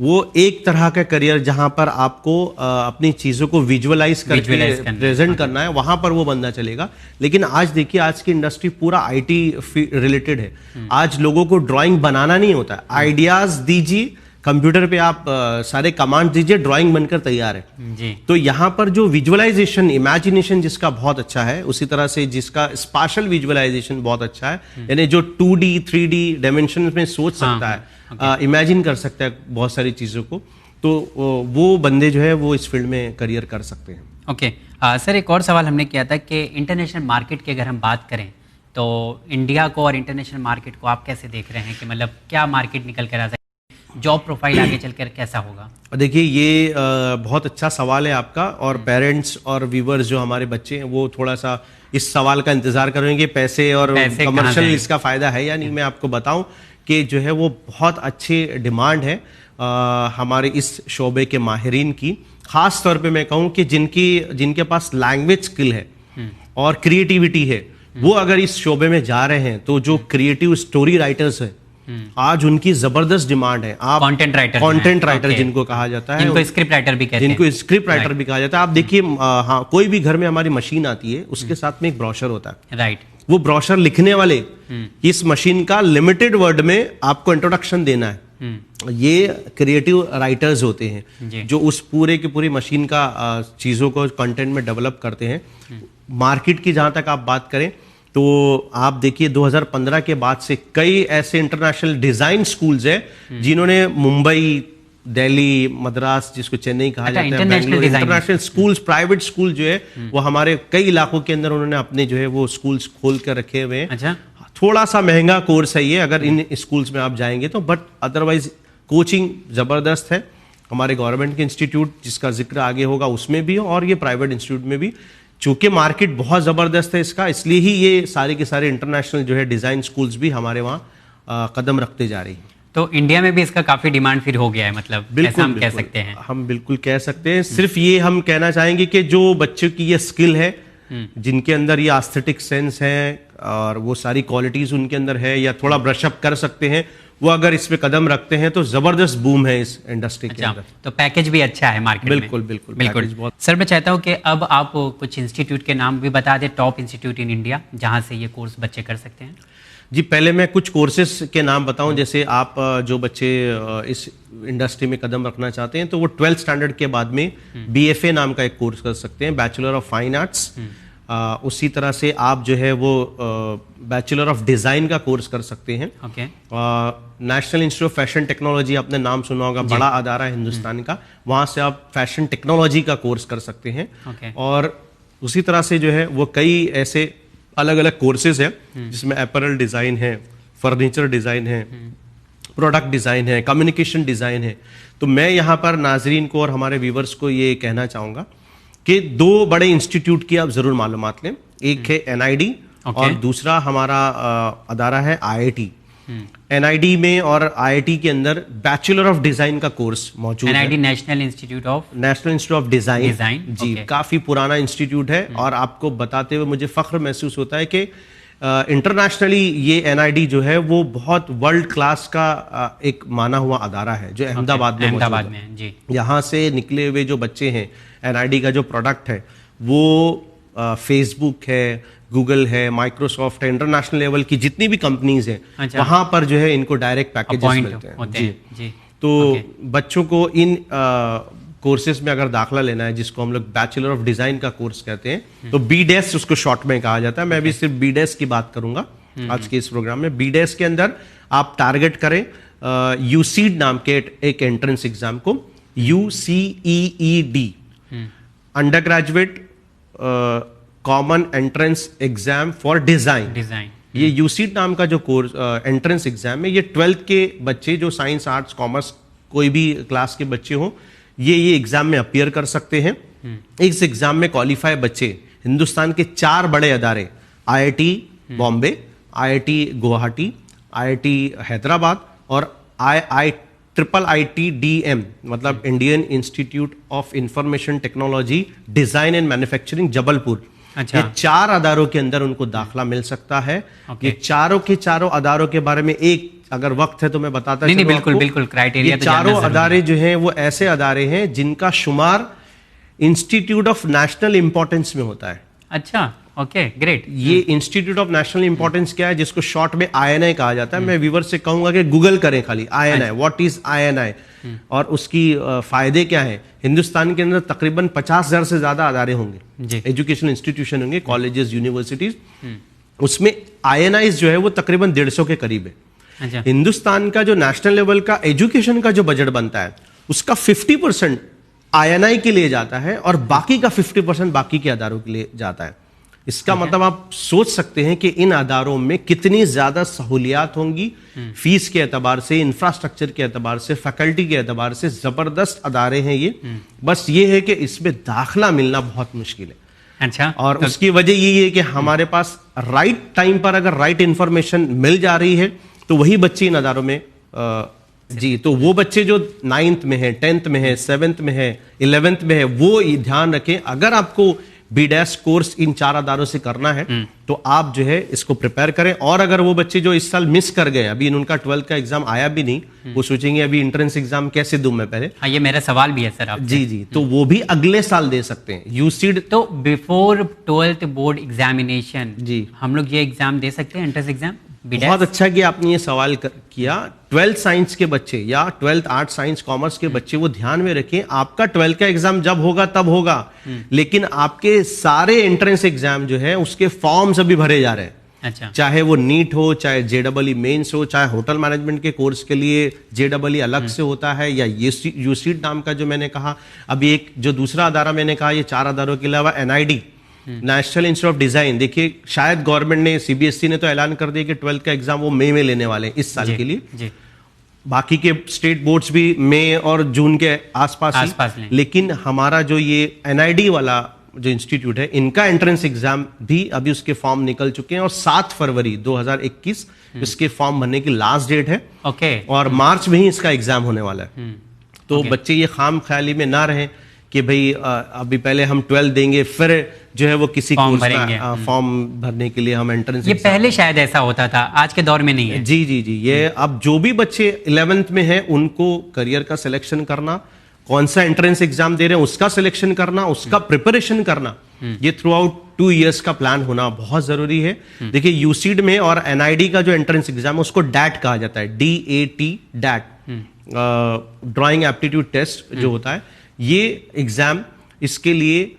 [SPEAKER 2] वो एक तरह का करियर जहां पर आपको अपनी चीजों को विजुअलाइज करके प्रेजेंट करना है, वहां पर वो बंदा चलेगा। लेकिन आज देखिए आज की इंडस्ट्री पूरा आईटी रिलेटेड है। आज लोगों को ड्राइंग बनाना नहीं होता है, आइडियाज दीजिए कंप्यूटर पे, आप सारे कमांड दीजिए, ड्राइंग बनकर तैयार है जी। तो यहाँ पर जो विजुअलाइजेशन, इमेजिनेशन जिसका बहुत अच्छा है, उसी तरह से जिसका स्पाशियल विजुअलाइजेशन बहुत अच्छा है, यानी जो 2D 3D डायमेंशन में सोच सकता है, इमेजिन कर सकता है बहुत सारी चीजों को, तो वो बंदे जो है वो इस फील्ड में करियर कर सकते हैं।
[SPEAKER 1] ओके सर, एक और सवाल हमने किया था कि इंटरनेशनल मार्केट की अगर हम बात करें तो इंडिया को और इंटरनेशनल मार्केट को आप कैसे देख रहे हैं कि मतलब क्या मार्केट निकल कर आ सकता है, जॉब प्रोफाइल आगे चलकर कैसा होगा?
[SPEAKER 2] देखिए ये बहुत अच्छा सवाल है आपका, और पेरेंट्स और व्यूवर्स जो हमारे बच्चे हैं वो थोड़ा सा इस सवाल का इंतजार करेंगे, पैसे और कमर्शियल इसका फायदा है या नहीं। मैं आपको बताऊं कि जो है वो बहुत अच्छी डिमांड है हमारे इस शोबे के माहिरीन की, खास तौर पे मैं कहूँ कि जिनके पास लैंग्वेज स्किल है और क्रिएटिविटी है, वो अगर इस शोबे में जा रहे हैं तो जो क्रिएटिव स्टोरी राइटर्स है आज उनकी जबरदस्त डिमांड है। आप कंटेंट राइटर जिनको कहा जाता है,
[SPEAKER 1] जिनको स्क्रिप्ट राइटर भी कहते हैं,
[SPEAKER 2] जिनको स्क्रिप्ट राइटर भी कहा जाता है। आप देखिए हाँ, कोई भी घर में हमारी मशीन आती है उसके साथ में एक ब्रोशर होता है,
[SPEAKER 1] राइट।
[SPEAKER 2] वो ब्रोशर लिखने वाले इस मशीन का लिमिटेड वर्ड में आपको इंट्रोडक्शन देना है, ये क्रिएटिव राइटर्स होते हैं जो उस पूरे की पूरी मशीन का चीजों को कंटेंट में डेवलप करते हैं। मार्केट की जहां तक आप बात करें तो आप देखिए 2015 के बाद से कई ऐसे इंटरनेशनल डिजाइन स्कूल्स हैं जिन्होंने मुंबई, दिल्ली, मद्रास, जिसको चेन्नई कहा जाता है,
[SPEAKER 1] international
[SPEAKER 2] Bengaluru, international schools, private school जो है वो हमारे कई इलाकों के अंदर उन्होंने अपने जो है वो स्कूल्स खोल कर रखे हुए हैं।
[SPEAKER 1] अच्छा,
[SPEAKER 2] थोड़ा सा महंगा कोर्स है ये अगर इन स्कूल्स में आप जाएंगे तो, बट अदरवाइज कोचिंग जबरदस्त है। हमारे गवर्नमेंट के इंस्टीट्यूट जिसका जिक्र आगे होगा उसमें भी और ये प्राइवेट इंस्टीट्यूट में भी, चूंकि मार्केट बहुत जबरदस्त है इसका, इसलिए ही ये सारे के सारे इंटरनेशनल जो है डिजाइन स्कूल्स भी हमारे वहाँ कदम रखते जा रही हैं।
[SPEAKER 1] तो इंडिया में भी इसका काफी डिमांड फिर हो गया है, मतलब ऐसा हम कह सकते हैं।
[SPEAKER 2] हम बिल्कुल कह सकते हैं। सिर्फ ये हम कहना चाहेंगे कि जो बच्चों की ये स्किल है, जिनके अंदर ये एस्थेटिक सेंस है और वो सारी क्वालिटीज उनके अंदर है या थोड़ा ब्रशअप कर सकते हैं, वो अगर इस पे कदम रखते हैं तो जबरदस्त बूम है इस इंडस्ट्री के अंदर।
[SPEAKER 1] तो पैकेज भी अच्छा है मार्केट में।
[SPEAKER 2] बिल्कुल
[SPEAKER 1] बिल्कुल। सर मैं चाहता हूँ कि अब आप कुछ इंस्टीट्यूट के नाम भी बता दें, टॉप इंस्टीट्यूट इन इंडिया जहाँ से ये कोर्स बच्चे कर सकते हैं।
[SPEAKER 2] जी, पहले मैं कुछ कोर्सेज के नाम बताऊं। जैसे आप जो बच्चे इस इंडस्ट्री में कदम रखना चाहते हैं तो वो 12th स्टैंडर्ड के बाद में BFA नाम का एक कोर्स कर सकते हैं, बैचलर ऑफ फाइन आर्ट्स। उसी तरह से आप जो है वो बैचलर ऑफ डिजाइन का कोर्स कर सकते हैं।
[SPEAKER 1] Okay.
[SPEAKER 2] National institute of fashion technology आपने नाम सुना होगा, बड़ा अदारा है हिंदुस्तान का, वहां से आप फैशन टेक्नोलॉजी का कोर्स कर सकते हैं। और उसी तरह से जो है वो कई ऐसे अलग अलग कोर्सेज है जिसमें अपैरल डिजाइन है, फर्नीचर डिजाइन है, प्रोडक्ट डिजाइन है, कम्युनिकेशन डिजाइन है। तो मैं यहाँ पर नाजरीन को और हमारे व्यूवर्स को ये कहना चाहूंगा कि दो बड़े इंस्टीट्यूट की आप जरूर मालूमात लें। एक है NID और दूसरा हमारा अदारा है IIT। NID में और IIT के अंदर बैचलर ऑफ डिजाइन का कोर्स मौजूद है।
[SPEAKER 1] NID national institute of
[SPEAKER 2] design जी, काफी पुराना इंस्टीट्यूट है और आपको बताते हुए मुझे फख्र महसूस होता है कि इंटरनेशनली ये NID जो है वो बहुत वर्ल्ड क्लास का एक माना हुआ अदारा है जो अहमदाबाद में जी। यहाँ से निकले हुए जो बच्चे हैं, NID का जो प्रोडक्ट है वो फेसबुक है, गूगल है, माइक्रोसॉफ्ट है, इंटरनेशनल लेवल की जितनी भी कंपनीज हैं वहां पर जो है इनको डायरेक्ट पैकेजेस मिलते हैं जी। तो बच्चों को इन कोर्सेज में अगर दाखला लेना है, जिसको हम लोग बैचलर ऑफ डिजाइन का कोर्स कहते हैं, तो BDES उसको शॉर्ट में कहा जाता है। मैं भी सिर्फ BDES की बात करूंगा आज के इस प्रोग्राम में। BDES के अंदर आप टारगेट करें UCEED नाम के एक एंट्रेंस एग्जाम को, UCEED, under graduate common entrance exam for design. ये UCEED नाम का जो कोर्स एंट्रेंस एग्जाम है, ये 12th के बच्चे जो साइंस, आर्ट्स, कॉमर्स कोई भी क्लास के बच्चे हों, ये एग्जाम में अपीयर कर सकते हैं। इस एग्जाम में क्वालिफाई बच्चे हिंदुस्तान के 4 बड़े अदारे, IIT Bombay, IIT Guwahati, IIT Hyderabad और IITDM मतलब Indian institute of information technology design and manufacturing Jabalpur. ये 4 अदारों के अंदर उनको दाखला मिल सकता है। ये चारों के चारों अदारों के बारे में एक अगर वक्त है तो मैं बताता हूं।
[SPEAKER 1] बिल्कुल क्राइटेरिया।
[SPEAKER 2] ये चारों अदारे जो हैं वो ऐसे अदारे हैं जिनका शुमार इंस्टीट्यूट ऑफ नेशनल इंपॉर्टेंस में होता है।
[SPEAKER 1] अच्छा, ओके, ग्रेट।
[SPEAKER 2] ये इंस्टीट्यूट ऑफ नेशनल इंपॉर्टेंस क्या है, जिसको शॉर्ट में INI कहा जाता है। मैं व्यूअर से कहूंगा कि गूगल करें खाली INI, व्हाट इज INI और उसकी फायदे क्या है। हिंदुस्तान के अंदर तकरीबन 50,000 से ज्यादा अदारे होंगे, एजुकेशनल इंस्टीट्यूशन होंगे, कॉलेजेस, यूनिवर्सिटीज। उसमें INI जो है वो तकरीबन 150 के करीब है। हिंदुस्तान का जो नेशनल लेवल का एजुकेशन का जो बजट बनता है उसका 50% INI के लिए जाता है और बाकी का 50% बाकी के अदारों के लिए जाता है। इसका मतलब आप सोच सकते हैं कि इन अदारों में कितनी ज्यादा सहूलियात होंगी, फीस के एतबार से, इंफ्रास्ट्रक्चर के एतबार से, फैकल्टी के एतबार से जबरदस्त अदारे हैं ये। बस ये है कि इसमें दाखला मिलना बहुत मुश्किल है।
[SPEAKER 1] अच्छा,
[SPEAKER 2] और उसकी वजह यही है कि हमारे पास राइट टाइम पर अगर राइट इंफॉर्मेशन मिल जा रही है तो वही बच्चे इन अदारों में जी। तो वो बच्चे जो 9th में है, 10th में है, 7th में है, 11th में है, वो ध्यान रखें। अगर आपको BDES कोर्स इन 4 अदारों से करना है तो आप जो है इसको प्रिपेयर करें। और अगर वो बच्चे जो इस साल मिस कर गए, अभी उनका 12th का एग्जाम आया भी नहीं, वो सोचेंगे अभी एंट्रेंस एग्जाम कैसे दूं मैं पहले।
[SPEAKER 1] हाँ, ये मेरा सवाल भी है सर आपसे।
[SPEAKER 2] जी, तो वो भी अगले साल दे सकते हैं। UCEED
[SPEAKER 1] तो बिफोर 12th बोर्ड एग्जामिनेशन
[SPEAKER 2] जी
[SPEAKER 1] हम लोग ये एग्जाम दे सकते हैं, एंट्रेंस एग्जाम।
[SPEAKER 2] बहुत अच्छा कि आपने ये सवाल किया। 12th साइंस के बच्चे या 12th आर्ट्स, साइंस, कॉमर्स के बच्चे वो ध्यान में रखें, आपका 12th का एग्जाम जब होगा तब होगा, लेकिन आपके सारे एंट्रेंस एग्जाम जो है उसके फॉर्म्स अभी भरे जा रहे हैं।
[SPEAKER 1] अच्छा।
[SPEAKER 2] चाहे वो नीट हो, चाहे JEE मेंस हो, चाहे होटल मैनेजमेंट के कोर्स के लिए JEE अलग से होता है, या यूसीड नाम का जो मैंने कहा। अभी एक जो दूसरा अदारा मैंने कहा, ये 4 अदारों के अलावा NID, national institute of design. देखिए शायद गवर्नमेंट ने, CBSE ने तो ऐलान कर दिया कि 12th का एग्जाम वो मई में लेने वाले हैं इस साल के लिए। बाकी के स्टेट बोर्ड्स भी मई और जून के आसपास ही। लेकिन हमारा जो ये NID वाला जो इंस्टीट्यूट है, इनका एंट्रेंस एग्जाम भी अभी उसके फॉर्म निकल चुके हैं और 7 फरवरी 2021 इसके फॉर्म भरने की लास्ट डेट है। और मार्च में ही इसका एग्जाम होने वाला है। तो बच्चे ये खाम ख्याली में ना रहें कि भाई अभी पहले हम 12 देंगे, फिर जो है वो किसी कोर्स का फॉर्म भरने के लिए हम एंट्रेंस।
[SPEAKER 1] ये पहले शायद ऐसा होता था, आज के दौर में नहीं है।
[SPEAKER 2] जी। ये अब जो भी बच्चे 11th में हैं उनको करियर का सिलेक्शन करना, कौन सा एंट्रेंस एग्जाम दे रहे हैं उसका सिलेक्शन करना, उसका प्रिपरेशन करना, ये थ्रू आउट 2 इयर्स का प्लान होना बहुत जरूरी है। देखिए यूसीड में और NID का जो एंट्रेंस एग्जाम है उसको डैट कहा जाता है, DAT, ड्राइंग एप्टीट्यूड टेस्ट जो होता है, ये एग्जाम, इसके लिए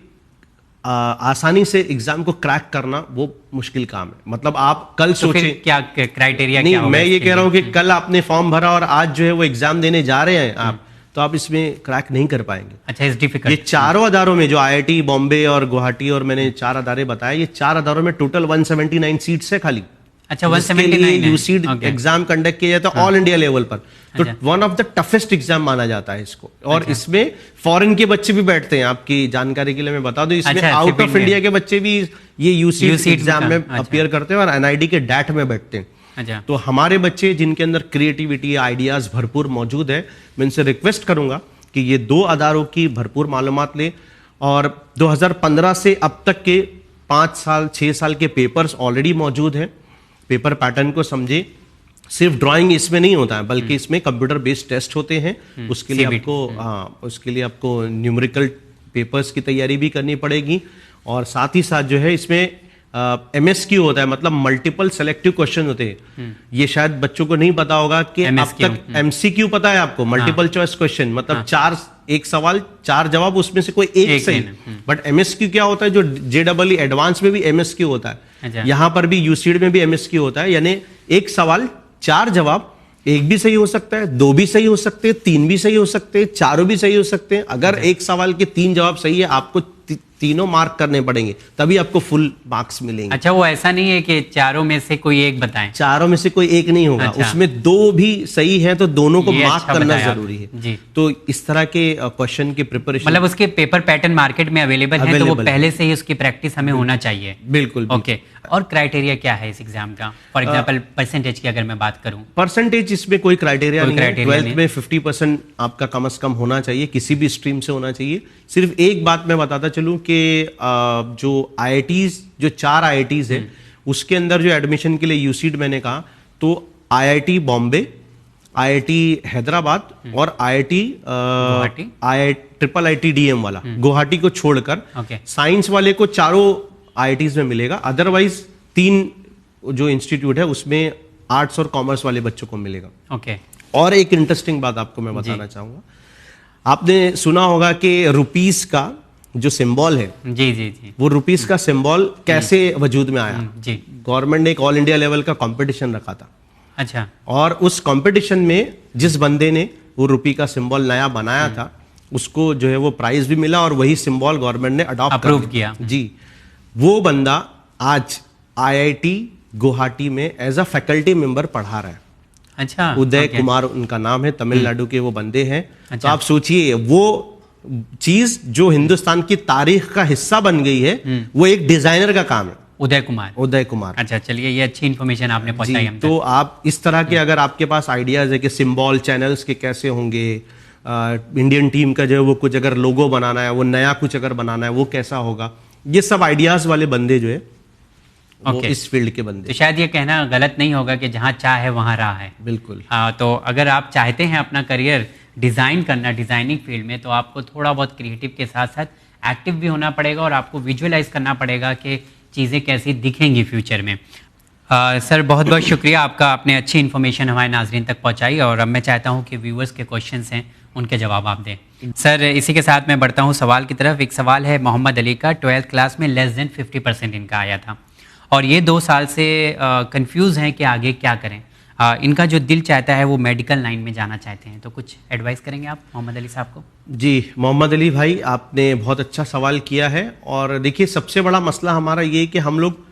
[SPEAKER 2] आसानी से एग्जाम को क्रैक करना वो मुश्किल काम है। मतलब आप कल सोचे
[SPEAKER 1] क्या क्राइटेरिया
[SPEAKER 2] नहीं, मैं ये कह रहा हूं कि कल आपने फॉर्म भरा और आज जो है वो एग्जाम देने जा रहे हैं आप, तो आप इसमें क्रैक नहीं कर पाएंगे।
[SPEAKER 1] अच्छा, इट्स डिफिकल्ट।
[SPEAKER 2] ये चारों अदारों में जो IIT बॉम्बे और गुवाहाटी और मैंने 4 अदारे बताए, ये 4 अदारों में टोटल 179 सीट्स है खाली।
[SPEAKER 1] अच्छा, 179
[SPEAKER 2] यूसीड एग्जाम कंडक्ट किया जाता है ऑल इंडिया लेवल पर। तो one of the toughest exam माना जाता है इसको। और इसमें फॉरेन के बच्चे भी बैठते हैं, आपकी जानकारी के लिए मैं बता दूं, इसमें आउट ऑफ इंडिया के बच्चे भी ये यूसीड एग्जाम में अपीयर करते हैं और NID के डैट में बैठते हैं। तो हमारे बच्चे जिनके अंदर क्रिएटिविटी, आइडियाज भरपूर मौजूद है, मैं इनसे रिक्वेस्ट करूंगा कि ये 2 अदारों की भरपूर मालूमात लें। और 2015 से अब तक के 5 साल 6 साल के पेपर्स ऑलरेडी मौजूद हैं, पेपर पैटर्न को समझे। सिर्फ ड्राइंग इसमें नहीं होता है, बल्कि इसमें कंप्यूटर बेस्ड टेस्ट होते हैं। उसके लिए आपको न्यूमेरिकल पेपर्स की तैयारी भी करनी पड़ेगी। और साथ ही साथ जो है इसमें MSQ होता है, मतलब मल्टीपल सेलेक्टिव क्वेश्चन होते हैं। ये शायद बच्चों को नहीं पता होगा कि अब तक MCQ पता है आपको, मल्टीपल चॉइस क्वेश्चन, मतलब एक सवाल 4 जवाब, उसमें से कोई एक सही। बट MSQ क्या होता है, जो JEE एडवांस में भी MSQ होता है, यहां पर भी यूसीड में भी MSQ होता है। यानी एक सवाल 4 जवाब, एक भी सही हो सकता है, 2 भी सही हो सकते हैं, 3 भी सही हो सकते हैं, 4 भी सही हो सकते हैं। अगर एक सवाल के 3 जवाब सही है, आपको तीनों मार्क करने पड़ेंगे, तभी आपको फुल मार्क्स मिलेंगे।
[SPEAKER 1] अच्छा, वो ऐसा नहीं है कि चारों में से कोई एक बताएं?
[SPEAKER 2] चारों में से कोई एक नहीं होगा। उसमें 2 भी सही है तो दोनों को मार्क करना जरूरी है जी। तो इस तरह के क्वेश्चन की प्रिपरेशन,
[SPEAKER 1] मतलब उसके पेपर पैटर्न मार्केट में अवेलेबल है, तो वो पहले से ही उसकी प्रैक्टिस हमें होना चाहिए।
[SPEAKER 2] बिल्कुल।
[SPEAKER 1] ओके, और क्राइटेरिया क्या है इस एग्जाम का? फॉर एग्जांपल परसेंटेज की अगर मैं बात करूं।
[SPEAKER 2] परसेंटेज इसमें कोई क्राइटेरिया नहीं है। 12th में 50% आपका कम से कम होना चाहिए, किसी भी स्ट्रीम से होना चाहिए। सिर्फ एक बात मैं बताता चलूं कि जो IITs, जो 4 IITs है, उसके अंदर जो एडमिशन के लिए यूसीड मैंने कहा, तो IIT बॉम्बे, IIT हैदराबाद और IIT DM वाला गुवाहाटी को छोड़कर, साइंस वाले को चारों IITs में मिलेगा। अदरवाइज 3 जो इंस्टीट्यूट है उसमें आर्ट्स और कॉमर्स वाले बच्चों को मिलेगा। और एक इंटरेस्टिंग बात आपको मैं बताना चाहूंगा, आपने सुना होगा कि रुपीस का जो सिंबल है, जी, वो रुपीस का सिंबल कैसे वजूद में आया? जी, गवर्नमेंट ने एक ऑल इंडिया लेवल का कंपटीशन रखा था।
[SPEAKER 1] अच्छा।
[SPEAKER 2] और उस कंपटीशन में जिस बंदे ने वो रुपी का सिंबल नया बनाया था, उसको जो है वो प्राइज भी मिला और वही सिंबल गवर्नमेंट ने अडॉप्ट किया। जी, वो बंदा आज IIT गुवाहाटी में एज अ फैकल्टी मेंबर पढ़ा रहा है।
[SPEAKER 1] अच्छा।
[SPEAKER 2] उदय कुमार उनका नाम है, तमिलनाडु के वो बंदे हैं। अच्छा। तो आप सोचिए, वो चीज जो हिंदुस्तान की तारीख का हिस्सा बन गई है, वो एक डिजाइनर का काम है।
[SPEAKER 1] उदय कुमार। अच्छा, चलिए, ये अच्छी इन्फॉर्मेशन आपने पहुंचाई हम तक।
[SPEAKER 2] तो आप इस तरह के अगर आपके पास आइडियाज है कि सिंबल चैनल्स के कैसे होंगे, इंडियन टीम का जो है वो कुछ अगर लोगो बनाना है, वो नया कुछ अगर बनाना है, वो कैसा होगा, ये सब आइडियाज वाले बंदे जो है वो इस फील्ड के बंदे।
[SPEAKER 1] तो शायद ये कहना गलत नहीं होगा कि जहां चाह है वहां राह है।
[SPEAKER 2] बिल्कुल।
[SPEAKER 1] तो अगर आप चाहते हैं अपना करियर डिजाइन करना डिजाइनिंग फील्ड में, तो आपको थोड़ा बहुत क्रिएटिव के साथ साथ एक्टिव भी होना पड़ेगा और आपको विजुअलाइज करना पड़ेगा कि चीज़ें कैसी दिखेंगी फ्यूचर में। सर, बहुत बहुत शुक्रिया आपका, आपने अच्छी इन्फॉर्मेशन हमारे नाजरीन तक पहुंचाई और अब मैं चाहता हूं कि व्यूअर्स के क्वेश्चंस हैं उनके जवाब आप दें। सर, इसी के साथ मैं बढ़ता हूं सवाल की तरफ। एक सवाल है मोहम्मद अली का, 12th क्लास में लेस देन 50% इनका आया था और ये 2 साल से कंफ्यूज हैं कि आगे क्या करें। इनका जो दिल चाहता है वो मेडिकल लाइन में जाना चाहते हैं, तो कुछ एडवाइस करेंगे आप मोहम्मद अली साहब को?
[SPEAKER 2] जी, मोहम्मद अली भाई, आपने बहुत अच्छा सवाल किया है। और देखिए, सबसे बड़ा मसला हमारा ये है कि हम लोग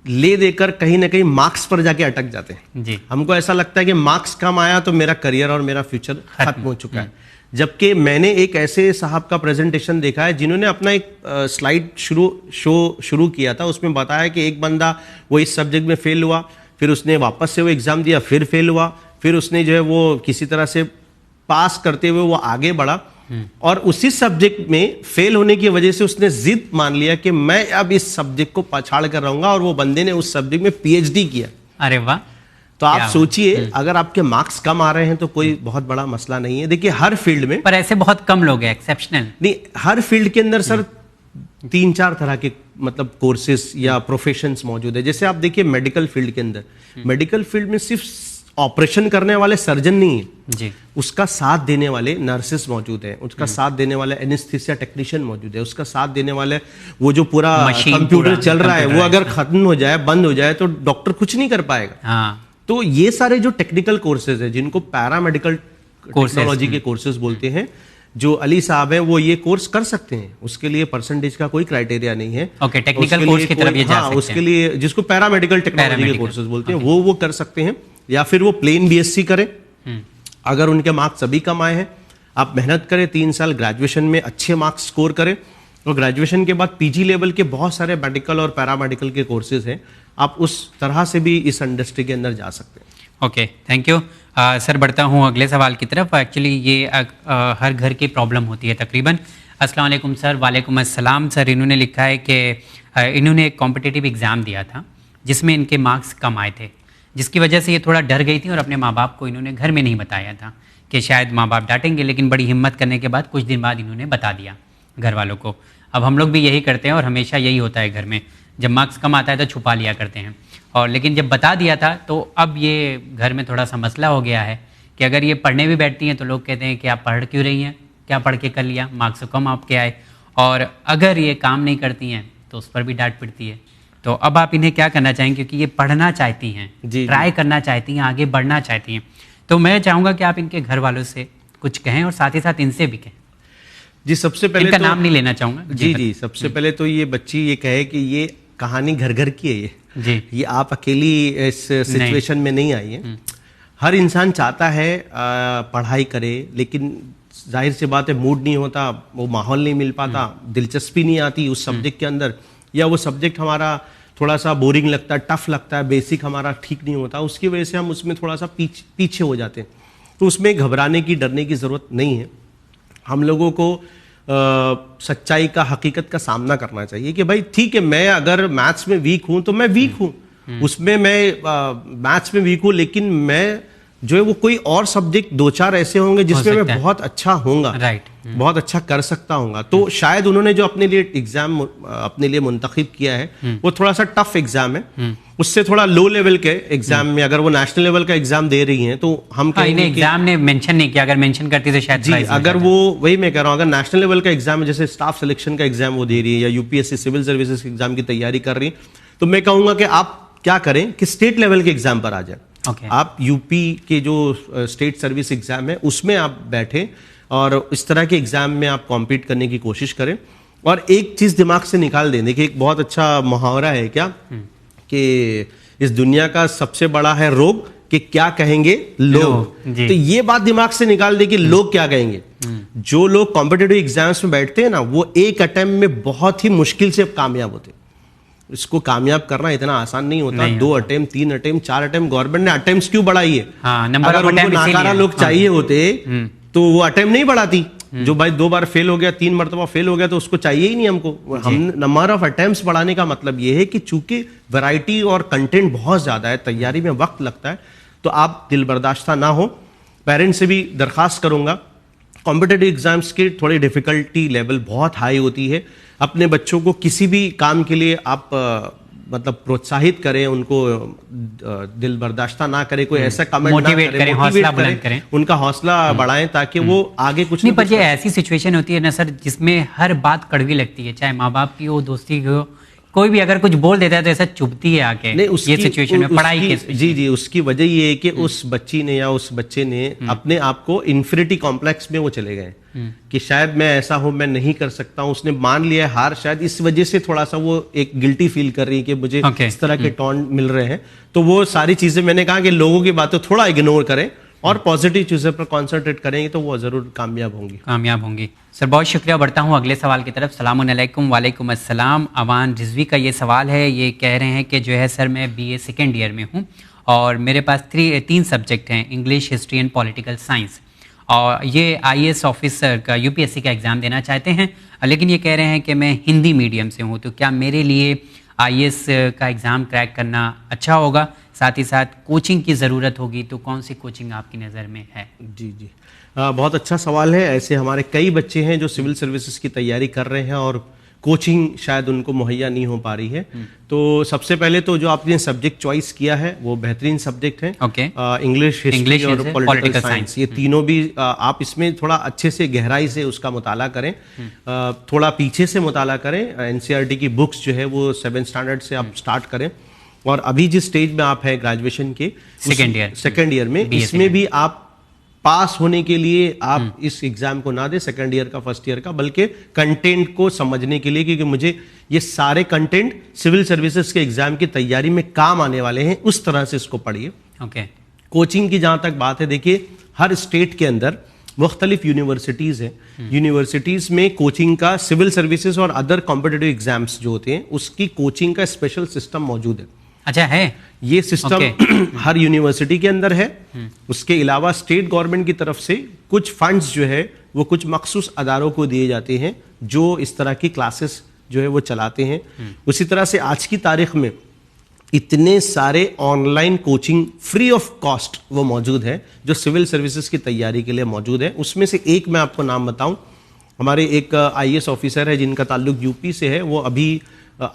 [SPEAKER 2] ले देकर कहीं ना कहीं मार्क्स पर जाके अटक जाते हैं। जी। हमको ऐसा लगता है कि मार्क्स कम आया तो मेरा करियर और मेरा फ्यूचर खत्म हो चुका है। जबकि मैंने एक ऐसे साहब का प्रेजेंटेशन देखा है जिन्होंने अपना एक स्लाइड शुरू किया था। उसमें बताया कि एक बंदा वो इस सब्जेक्ट में फेल हुआ, फिर उसने वापस से वो एग्जाम दिया, फिर फेल हुआ, फिर उसने जो है वो किसी तरह से पास करते हुए वो आगे बढ़ा, और उसी सब्जेक्ट में फेल होने की वजह से उसने जिद मान लिया कि मैं अब इस सब्जेक्ट को पछाड़ कर रहूंगा, और वो बंदे ने उस सब्जेक्ट में पीएचडी किया।
[SPEAKER 1] अरे वाह!
[SPEAKER 2] तो आप सोचिए, अगर आपके मार्क्स कम आ रहे हैं तो कोई बहुत बड़ा मसला नहीं है। देखिए, हर फील्ड में,
[SPEAKER 1] पर ऐसे बहुत कम लोग हैं, एक्सेप्शनल नहीं,
[SPEAKER 2] हर फील्ड के अंदर सर 3-4 तरह के मतलब कोर्सेज या प्रोफेशंस मौजूद है। जैसे आप देखिए मेडिकल फील्ड के अंदर, मेडिकल फील्ड में सिर्फ ऑपरेशन करने वाले सर्जन नहीं है जी, उसका साथ देने वाले नर्सेस मौजूद है, उसका साथ देने वाले एनेस्थीसिया टेक्नीशियन मौजूद है, उसका साथ देने वाले वो जो पूरा कंप्यूटर चल रहा है वो अगर खत्म हो जाए, बंद हो जाए, तो डॉक्टर कुछ नहीं कर पाएगा। हाँ। तो ये सारे जो टेक्निकल कोर्सेज है, जिनको पैरामेडिकल टेक्नोलॉजी के कोर्सेज बोलते हैं, जो अली साहब हैं वो ये कोर्स कर सकते हैं। उसके लिए परसेंटेज का कोई क्राइटेरिया नहीं है।
[SPEAKER 1] ओके, टेक्निकल कोर्स की तरफ ये जा सकते हैं।
[SPEAKER 2] उसके लिए जिसको पैरामेडिकल टेक्नोलॉजी के कोर्सेज बोलते हैं, वो कर सकते हैं, या फिर वो प्लेन बीएससी करें। अगर उनके मार्क्स अभी कम आए हैं, आप मेहनत करें, 3 साल ग्रेजुएशन में अच्छे मार्क्स स्कोर करें, और ग्रेजुएशन के बाद पीजी लेवल के बहुत सारे मेडिकल और पैरामेडिकल के कोर्सेज हैं। आप उस तरह से भी इस इंडस्ट्री के अंदर जा सकते हैं।
[SPEAKER 1] Okay, thank you sir. बढ़ता हूँ अगले सवाल की तरफ। एक्चुअली ये हर घर की प्रॉब्लम होती है तकरीबन। अस्सलाम वालेकुम सर। वालेकुम अस्सलाम सर। इन्होंने लिखा है कि इन्होंने एक कॉम्पिटिटिव एग्ज़ाम दिया था जिसमें इनके मार्क्स कम आए थे, जिसकी वजह से ये थोड़ा डर गई थी, और अपने माँ बाप को इन्होंने घर में नहीं बताया था कि शायद माँ बाप डांटेंगे, लेकिन बड़ी हिम्मत करने के बाद कुछ दिन बाद इन्होंने बता दिया घर वालों को। अब हम लोग भी यही करते हैं, और हमेशा यही होता है घर में, जब मार्क्स कम आता है तो छुपा लिया करते हैं। और लेकिन जब बता दिया था तो अब ये घर में थोड़ा सा मसला हो गया है कि अगर ये पढ़ने भी बैठती हैं तो लोग कहते हैं कि आप पढ़ क्यों रही हैं, क्या पढ़ के कर लिया, मार्क्स तो कम आपके आए। और अगर ये काम नहीं करती हैं तो उस पर भी डांट पिटती है। तो अब आप इन्हें क्या करना चाहेंगे, क्योंकि ये पढ़ना चाहती हैं, ट्राई करना चाहती हैं, आगे बढ़ना चाहती हैं, तो मैं चाहूँगा कि आप इनके घर वालों से कुछ कहें और साथ ही साथ इनसे भी कहें।
[SPEAKER 2] जी, सबसे पहले
[SPEAKER 1] इनका नाम नहीं लेना चाहूँगा।
[SPEAKER 2] जी, सबसे पहले तो ये बच्ची ये कहे कि ये कहानी घर घर की है, ये आप अकेली इस सिचुएशन में नहीं आई है। हर इंसान चाहता है पढ़ाई करे, लेकिन जाहिर सी बात है मूड नहीं होता, वो माहौल नहीं मिल पाता, दिलचस्पी नहीं आती उस सब्जेक्ट के अंदर, या वो सब्जेक्ट हमारा थोड़ा सा बोरिंग लगता है, टफ लगता है, बेसिक हमारा ठीक नहीं होता, उसकी वजह से हम उसमें थोड़ा सा पीछे हो जाते हैं। तो उसमें घबराने की, डरने की ज़रूरत नहीं है। हम लोगों को सच्चाई का, हकीकत का सामना करना चाहिए कि भाई ठीक है, मैं अगर मैथ्स में वीक हूं तो मैं वीक हूं, उसमें मैं मैथ्स में वीक हूं, लेकिन मैं जो है वो कोई और सब्जेक्ट 2-4 ऐसे होंगे जिसमें मैं बहुत अच्छा होऊंगा, बहुत अच्छा कर सकता हूँगा। तो शायद उन्होंने जो अपने लिए एग्जाम अपने लिए मुंतखब किया है वो थोड़ा सा टफ एग्जाम है, उससे थोड़ा लो लेवल के एग्जाम में, अगर वो नेशनल लेवल का एग्जाम दे रही हैं तो हम कहेंगे
[SPEAKER 1] एग्जाम ने मेंशन नहीं किया, अगर मेंशन करती तो शायद।
[SPEAKER 2] जी, अगर वो, वही मैं कह रहा हूँ, अगर नेशनल लेवल का एग्जाम है, जैसे स्टाफ सिलेक्शन का एग्जाम वो दे रही है, या यूपीएससी सिविल सर्विसेज एग्जाम की तैयारी कर रही है, तो मैं कहूँगा कि आप क्या करें कि स्टेट लेवल के एग्जाम पर आ जाए। आप यूपी के जो स्टेट सर्विस एग्जाम है उसमें आप बैठे, और इस तरह के एग्जाम में आप कॉम्पीट करने की कोशिश करें। और एक चीज दिमाग से निकाल दें, देखिए एक बहुत अच्छा मुहावरा है क्या, कि इस दुनिया का सबसे बड़ा है रोग कि क्या कहेंगे लोग। तो ये बात दिमाग से निकाल दे कि लोग क्या कहेंगे। जो लोग कॉम्पिटिटिव एग्जाम्स में बैठते हैं ना, वो एक अटेम्प्ट में बहुत ही मुश्किल से कामयाब होते हैं। इसको कामयाब करना इतना आसान नहीं होता। 2 अटेम्प्ट, 3 अटेम्प्ट, 4 अटेम्प्ट, गवर्नमेंट ने अटेम्प्ट्स क्यों बढ़ाई है? अगर उनको नाकारा लोग चाहिए होते तो वो अटेम्प्ट नहीं बढ़ाती। जो भाई 2 बार फेल हो गया, 3 मरतबा फेल हो गया, तो उसको चाहिए ही नहीं हमको। हम नंबर ऑफ अटेम्प्ट्स बढ़ाने का मतलब ये है कि चूंकि वैरायटी और कंटेंट बहुत ज्यादा है, तैयारी में वक्त लगता है, तो आप दिल बर्दाश्ता ना हो। पेरेंट्स से भी दरखास्त करूंगा, कॉम्पिटिटिव एग्जाम्स की थोड़ी डिफिकल्टी लेवल बहुत हाई होती है। अपने बच्चों को किसी भी काम के लिए आप मतलब प्रोत्साहित करें, उनको दिल बर्दाश्ता ना करें, कोई ऐसा कमेंट
[SPEAKER 1] मोटिवेट करें, हौसला बुलंद करें,
[SPEAKER 2] उनका हौसला बढ़ाएं ताकि वो आगे कुछ
[SPEAKER 1] नहीं। पर ये ऐसी सिचुएशन होती है ना सर, जिसमें हर बात कड़वी लगती है, चाहे माँ बाप की हो, दोस्ती की हो, कोई भी अगर कुछ बोल देता है तो ऐसा चुभती है आके
[SPEAKER 2] नहीं,
[SPEAKER 1] ये सिचुएशन में पढ़ाई के
[SPEAKER 2] जी जी, उसकी वजह ये है कि उस बच्ची ने या उस बच्चे ने अपने आप को इन्फिनिटी कॉम्प्लेक्स में वो चले गए कि शायद मैं ऐसा हूं, मैं नहीं कर सकता हूं, उसने मान लिया है हार, शायद इस वजह से थोड़ा सा वो एक गिल्टी फील कर रही है कि मुझे इस तरह के टॉन्ट मिल रहे हैं। तो वो सारी चीजें मैंने कहा कि लोगों की बातें थोड़ा इग्नोर करें और पॉजिटिव चीज़ों पर कॉन्सेंट्रेट करेंगे तो वो ज़रूर कामयाब होंगी।
[SPEAKER 1] सर बहुत शुक्रिया। बढ़ता हूँ अगले सवाल की तरफ। सलामुन अलैकुम। वालेकुम अस्सलाम। अवान रिजवी का ये सवाल है, ये कह रहे हैं कि जो है सर मैं BA सेकेंड ईयर में हूँ और मेरे पास 3 सब्जेक्ट हैं, English, history and political science, और ये IAS ऑफिसर का UPSC का एग्ज़ाम देना चाहते हैं, लेकिन ये कह रहे हैं कि मैं हिंदी मीडियम से हूँ, तो क्या मेरे लिए IAS का एग्ज़ाम क्रैक करना अच्छा होगा? साथ ही साथ कोचिंग की ज़रूरत होगी तो कौन सी कोचिंग आपकी नज़र में है?
[SPEAKER 2] जी जी, बहुत अच्छा सवाल है। ऐसे हमारे कई बच्चे हैं जो सिविल सर्विसेज की तैयारी कर रहे हैं और कोचिंग शायद उनको मुहैया नहीं हो पा रही है। तो सबसे पहले तो जो आपने सब्जेक्ट चॉइस किया है वो बेहतरीन सब्जेक्ट है। इंग्लिश, हिस्ट्री और पॉलिटिकल साइंस, ये तीनों भी आप इसमें थोड़ा अच्छे से गहराई से उसका मुताला करें, थोड़ा पीछे से मुताला करें। NCERT की बुक्स जो है वो 7th स्टैंडर्ड से आप स्टार्ट करें और अभी जिस स्टेज में आप हैं ग्रेजुएशन के सेकेंड ईयर में, इसमें भी आप पास होने के लिए आप इस एग्जाम को ना दें सेकेंड ईयर का, फर्स्ट ईयर का, बल्कि कंटेंट को समझने के लिए, क्योंकि मुझे ये सारे कंटेंट सिविल सर्विसेज के एग्जाम की तैयारी में काम आने वाले हैं, उस तरह से इसको पढ़िए। कोचिंग की जहां तक बात है, देखिए हर स्टेट के अंदर मुख्तलिफ यूनिवर्सिटीज़ हैं। यूनिवर्सिटीज़ में कोचिंग का, सिविल सर्विसेज और अदर कॉम्पिटिटिव एग्जाम्स जो होते हैं उसकी कोचिंग का स्पेशल सिस्टम मौजूद है।
[SPEAKER 1] अच्छा है
[SPEAKER 2] ये सिस्टम हर यूनिवर्सिटी के अंदर है। उसके अलावा स्टेट गवर्नमेंट की तरफ से कुछ फंड्स जो है वो कुछ मखसूस अदारों को दिए जाते हैं जो इस तरह की क्लासेस जो है वो चलाते हैं। उसी तरह से आज की तारीख में इतने सारे online coaching free of cost वो मौजूद है जो सिविल सर्विसेज की तैयारी के लिए मौजूद है। उसमें से एक मैं आपको नाम बताऊं, हमारे एक IAS ऑफिसर है जिनका ताल्लुक यूपी से है, वो अभी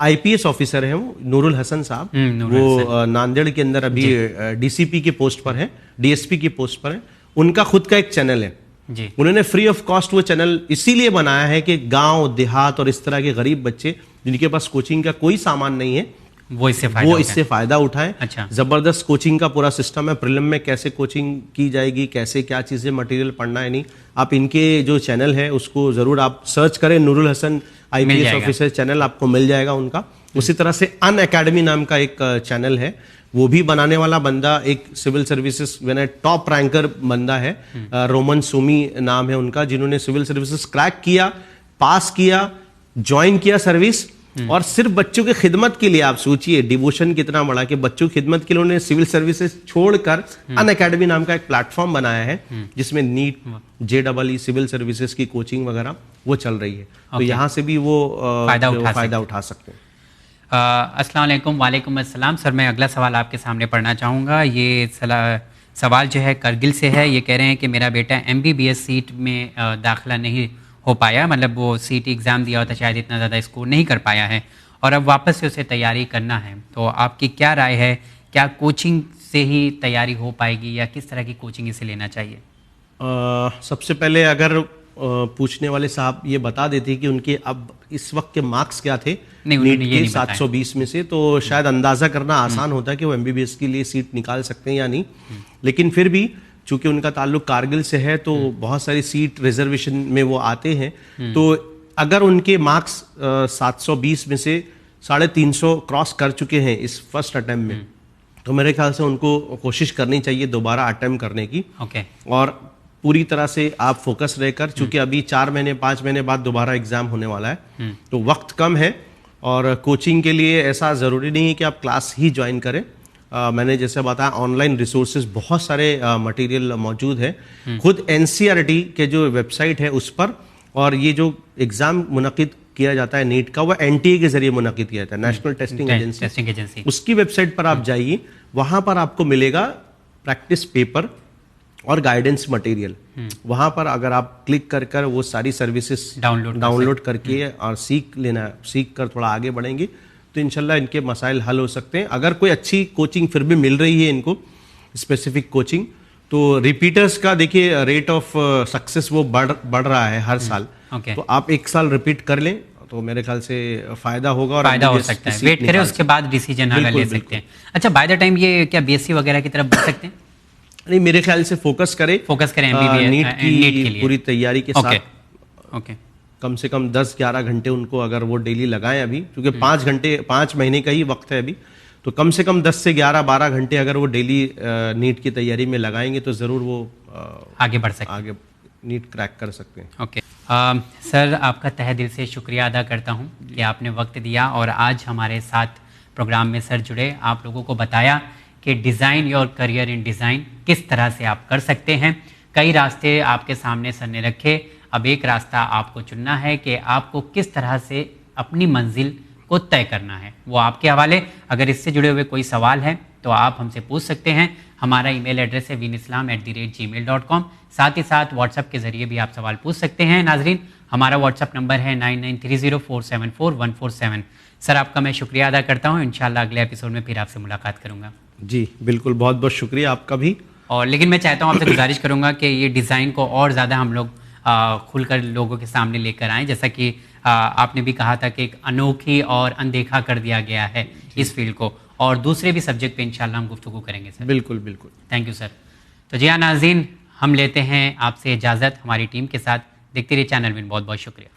[SPEAKER 2] IPS ऑफिसर है, वो नूरुल हसन साहब, वो नांदेड़ के अंदर अभी DCP की पोस्ट पर है, DSP की पोस्ट पर है। उनका खुद का एक चैनल है जी। उन्होंने फ्री ऑफ कॉस्ट वो चैनल इसीलिए बनाया है कि गांव देहात और इस तरह के गरीब बच्चे जिनके पास कोचिंग का कोई सामान नहीं है वो इससे फायदा उठाएं।
[SPEAKER 1] अच्छा।
[SPEAKER 2] जबरदस्त कोचिंग का पूरा सिस्टम है। प्रीलिम में कैसे कोचिंग की जाएगी, कैसे क्या चीजें मटेरियल पढ़ना है, नहीं, आप इनके जो चैनल है उसको जरूर आप सर्च करें, Noorul Hasan IPS officer channel आपको मिल जाएगा उनका। उसी तरह से अन अकेडमी नाम का एक चैनल है, वो भी बनाने वाला बंदा एक सिविल सर्विसेज में टॉप रैंकर बंदा है, रोमन सोमी नाम है उनका, जिन्होंने सिविल सर्विसेज क्रैक किया, पास किया, ज्वाइन किया सर्विस, और सिर्फ बच्चों की खिदमत के लिए, आप सोचिए डिवोशन कितना बड़ा, कि बच्चों की खिदमत के लिए उन्होंने सिविल सर्विसेज छोड़कर अन अकेडमी नाम का एक प्लेटफॉर्म बनाया है जिसमें नीट, JEE सिविल सर्विसेज की कोचिंग वगैरह वो चल रही है। तो यहाँ से भी वो फायदा उठा सकते हैं।
[SPEAKER 1] अस्सलाम वालेकुम। वालेकुम अस्सलाम। सर मैं अगला सवाल आपके सामने पढ़ना चाहूँगा। ये सवाल जो है करगिल से है। ये कह रहे हैं कि मेरा बेटा MBBS सीट में दाखिला नहीं हो पाया, मतलब वो CT एग्ज़ाम दिया होता, शायद इतना ज़्यादा स्कोर नहीं कर पाया है और अब वापस से उसे तैयारी करना है, तो आपकी क्या राय है? क्या कोचिंग से ही तैयारी हो पाएगी या किस तरह की कोचिंग इसे लेना चाहिए?
[SPEAKER 2] सबसे पहले अगर पूछने वाले साहब ये बता देते कि उनके अब इस वक्त के मार्क्स क्या थे नीट के 720 में से, तो शायद अंदाज़ा करना आसान होता है कि वो MBBS के लिए सीट निकाल सकते हैं या नहीं। लेकिन फिर भी चूंकि उनका ताल्लुक कारगिल से है तो बहुत सारी सीट रिजर्वेशन में वो आते हैं, तो अगर उनके मार्क्स 720 में से 350 क्रॉस कर चुके हैं इस फर्स्ट अटेम्प्ट में, तो मेरे ख्याल से उनको कोशिश करनी चाहिए दोबारा अटेम्प्ट करने की। और पूरी तरह से आप फोकस रहकर, चूंकि अभी 4 महीने 5 महीने बाद दोबारा एग्जाम होने वाला है तो वक्त कम है, और कोचिंग के लिए ऐसा ज़रूरी नहीं है कि आप क्लास ही ज्वाइन करें। मैंने जैसे बताया ऑनलाइन रिसोर्सेज बहुत सारे मटेरियल मौजूद है, खुद NCERT के जो वेबसाइट है उस पर, और ये जो एग्ज़ाम मुनक़िद किया जाता है नीट का, वह NTA के जरिए मुनक़िद किया जाता है, नेशनल टेस्टिंग एजेंसी, उसकी वेबसाइट पर आप जाइए, वहाँ पर आपको मिलेगा प्रैक्टिस पेपर और गाइडेंस मटेरियल। वहाँ पर अगर आप क्लिक कर वो सारी सर्विसेज डाउनलोड करके और सीख कर थोड़ा आगे बढ़ेंगे तो इंशाल्लाह इनके मसाइल हल हो सकते हैं। अगर कोई अच्छी कोचिंग फिर भी मिल रही है इनको, स्पेसिफिक कोचिंग, तो रिपीटर्स का देखिए रेट ऑफ सक्सेस वो बढ़ रहा है हर साल। तो आप 1 साल रिपीट कर लें, तो मेरे ख्याल से फ़ायदा होगा और
[SPEAKER 1] फायदा हो
[SPEAKER 2] MBBS
[SPEAKER 1] सकता
[SPEAKER 2] की
[SPEAKER 1] है।
[SPEAKER 2] सीट
[SPEAKER 1] वेट करें,
[SPEAKER 2] निकाल
[SPEAKER 1] उसके बाद डिसीजन अगर
[SPEAKER 2] बिल्कुल,
[SPEAKER 1] ले सकते हैं। अच्छा, बाय द टाइम ये क्या BSc वगैरह की तरफ बढ़ सकते हैं?
[SPEAKER 2] नहीं, मेरे ख्याल से फोकस करें
[SPEAKER 1] MBBS
[SPEAKER 2] नीट
[SPEAKER 1] नीट के
[SPEAKER 2] की
[SPEAKER 1] लिए।
[SPEAKER 2] पूरी तैयारी के
[SPEAKER 1] ओके
[SPEAKER 2] साथ
[SPEAKER 1] ओके
[SPEAKER 2] कम से कम 10-11 घंटे उनको अगर वो डेली लगाएं अभी, क्योंकि
[SPEAKER 1] हम्म।
[SPEAKER 2] 5 महीने का ही वक्त है अभी, तो कम से कम 10 से 11-12 घंटे अगर वो डेली नीट की तैयारी में लगाएंगे तो ज़रूर वो
[SPEAKER 1] आगे बढ़ सकते हैं।
[SPEAKER 2] आगे नीट क्रैक कर सकते हैं।
[SPEAKER 1] ओके सर, आपका तहे दिल से शुक्रिया अदा करता हूं कि आपने वक्त दिया और आज हमारे साथ प्रोग्राम में सर जुड़े, आप लोगों को बताया कि design your career in design किस तरह से आप कर सकते हैं। कई रास्ते आपके सामने सर ने रखे, अब एक रास्ता आपको चुनना है कि आपको किस तरह से अपनी मंजिल को तय करना है, वो आपके हवाले। अगर इससे जुड़े हुए कोई सवाल है तो आप हमसे पूछ सकते हैं। हमारा ईमेल एड्रेस है vinislam@gmail.com। साथ ही साथ व्हाट्सएप के ज़रिए भी आप सवाल पूछ सकते हैं। नाजरीन, हमारा व्हाट्सएप नंबर है 9930474147। सर, आपका मैं शुक्रिया अदा करता हूँ। इंशाल्लाह अगले एपिसोड में फिर आपसे मुलाकात करूँगा।
[SPEAKER 2] जी बिल्कुल, बहुत बहुत शुक्रिया आपका भी।
[SPEAKER 1] और लेकिन मैं चाहता हूँ, आपसे गुजारिश करूँगा कि ये डिज़ाइन को और ज़्यादा हम लोग खुलकर लोगों के सामने लेकर आएँ। जैसा कि आपने भी कहा था कि एक अनोखी और अनदेखा कर दिया गया है इस फील्ड को, और दूसरे भी सब्जेक्ट पे इंशाल्लाह हम गुफ्तगू करेंगे सर।
[SPEAKER 2] बिल्कुल बिल्कुल,
[SPEAKER 1] थैंक यू सर। तो जी हाँ नाज़रीन, हम लेते हैं आपसे इजाज़त हमारी टीम के साथ। देखते रहिए चैनल विन। बहुत बहुत शुक्रिया।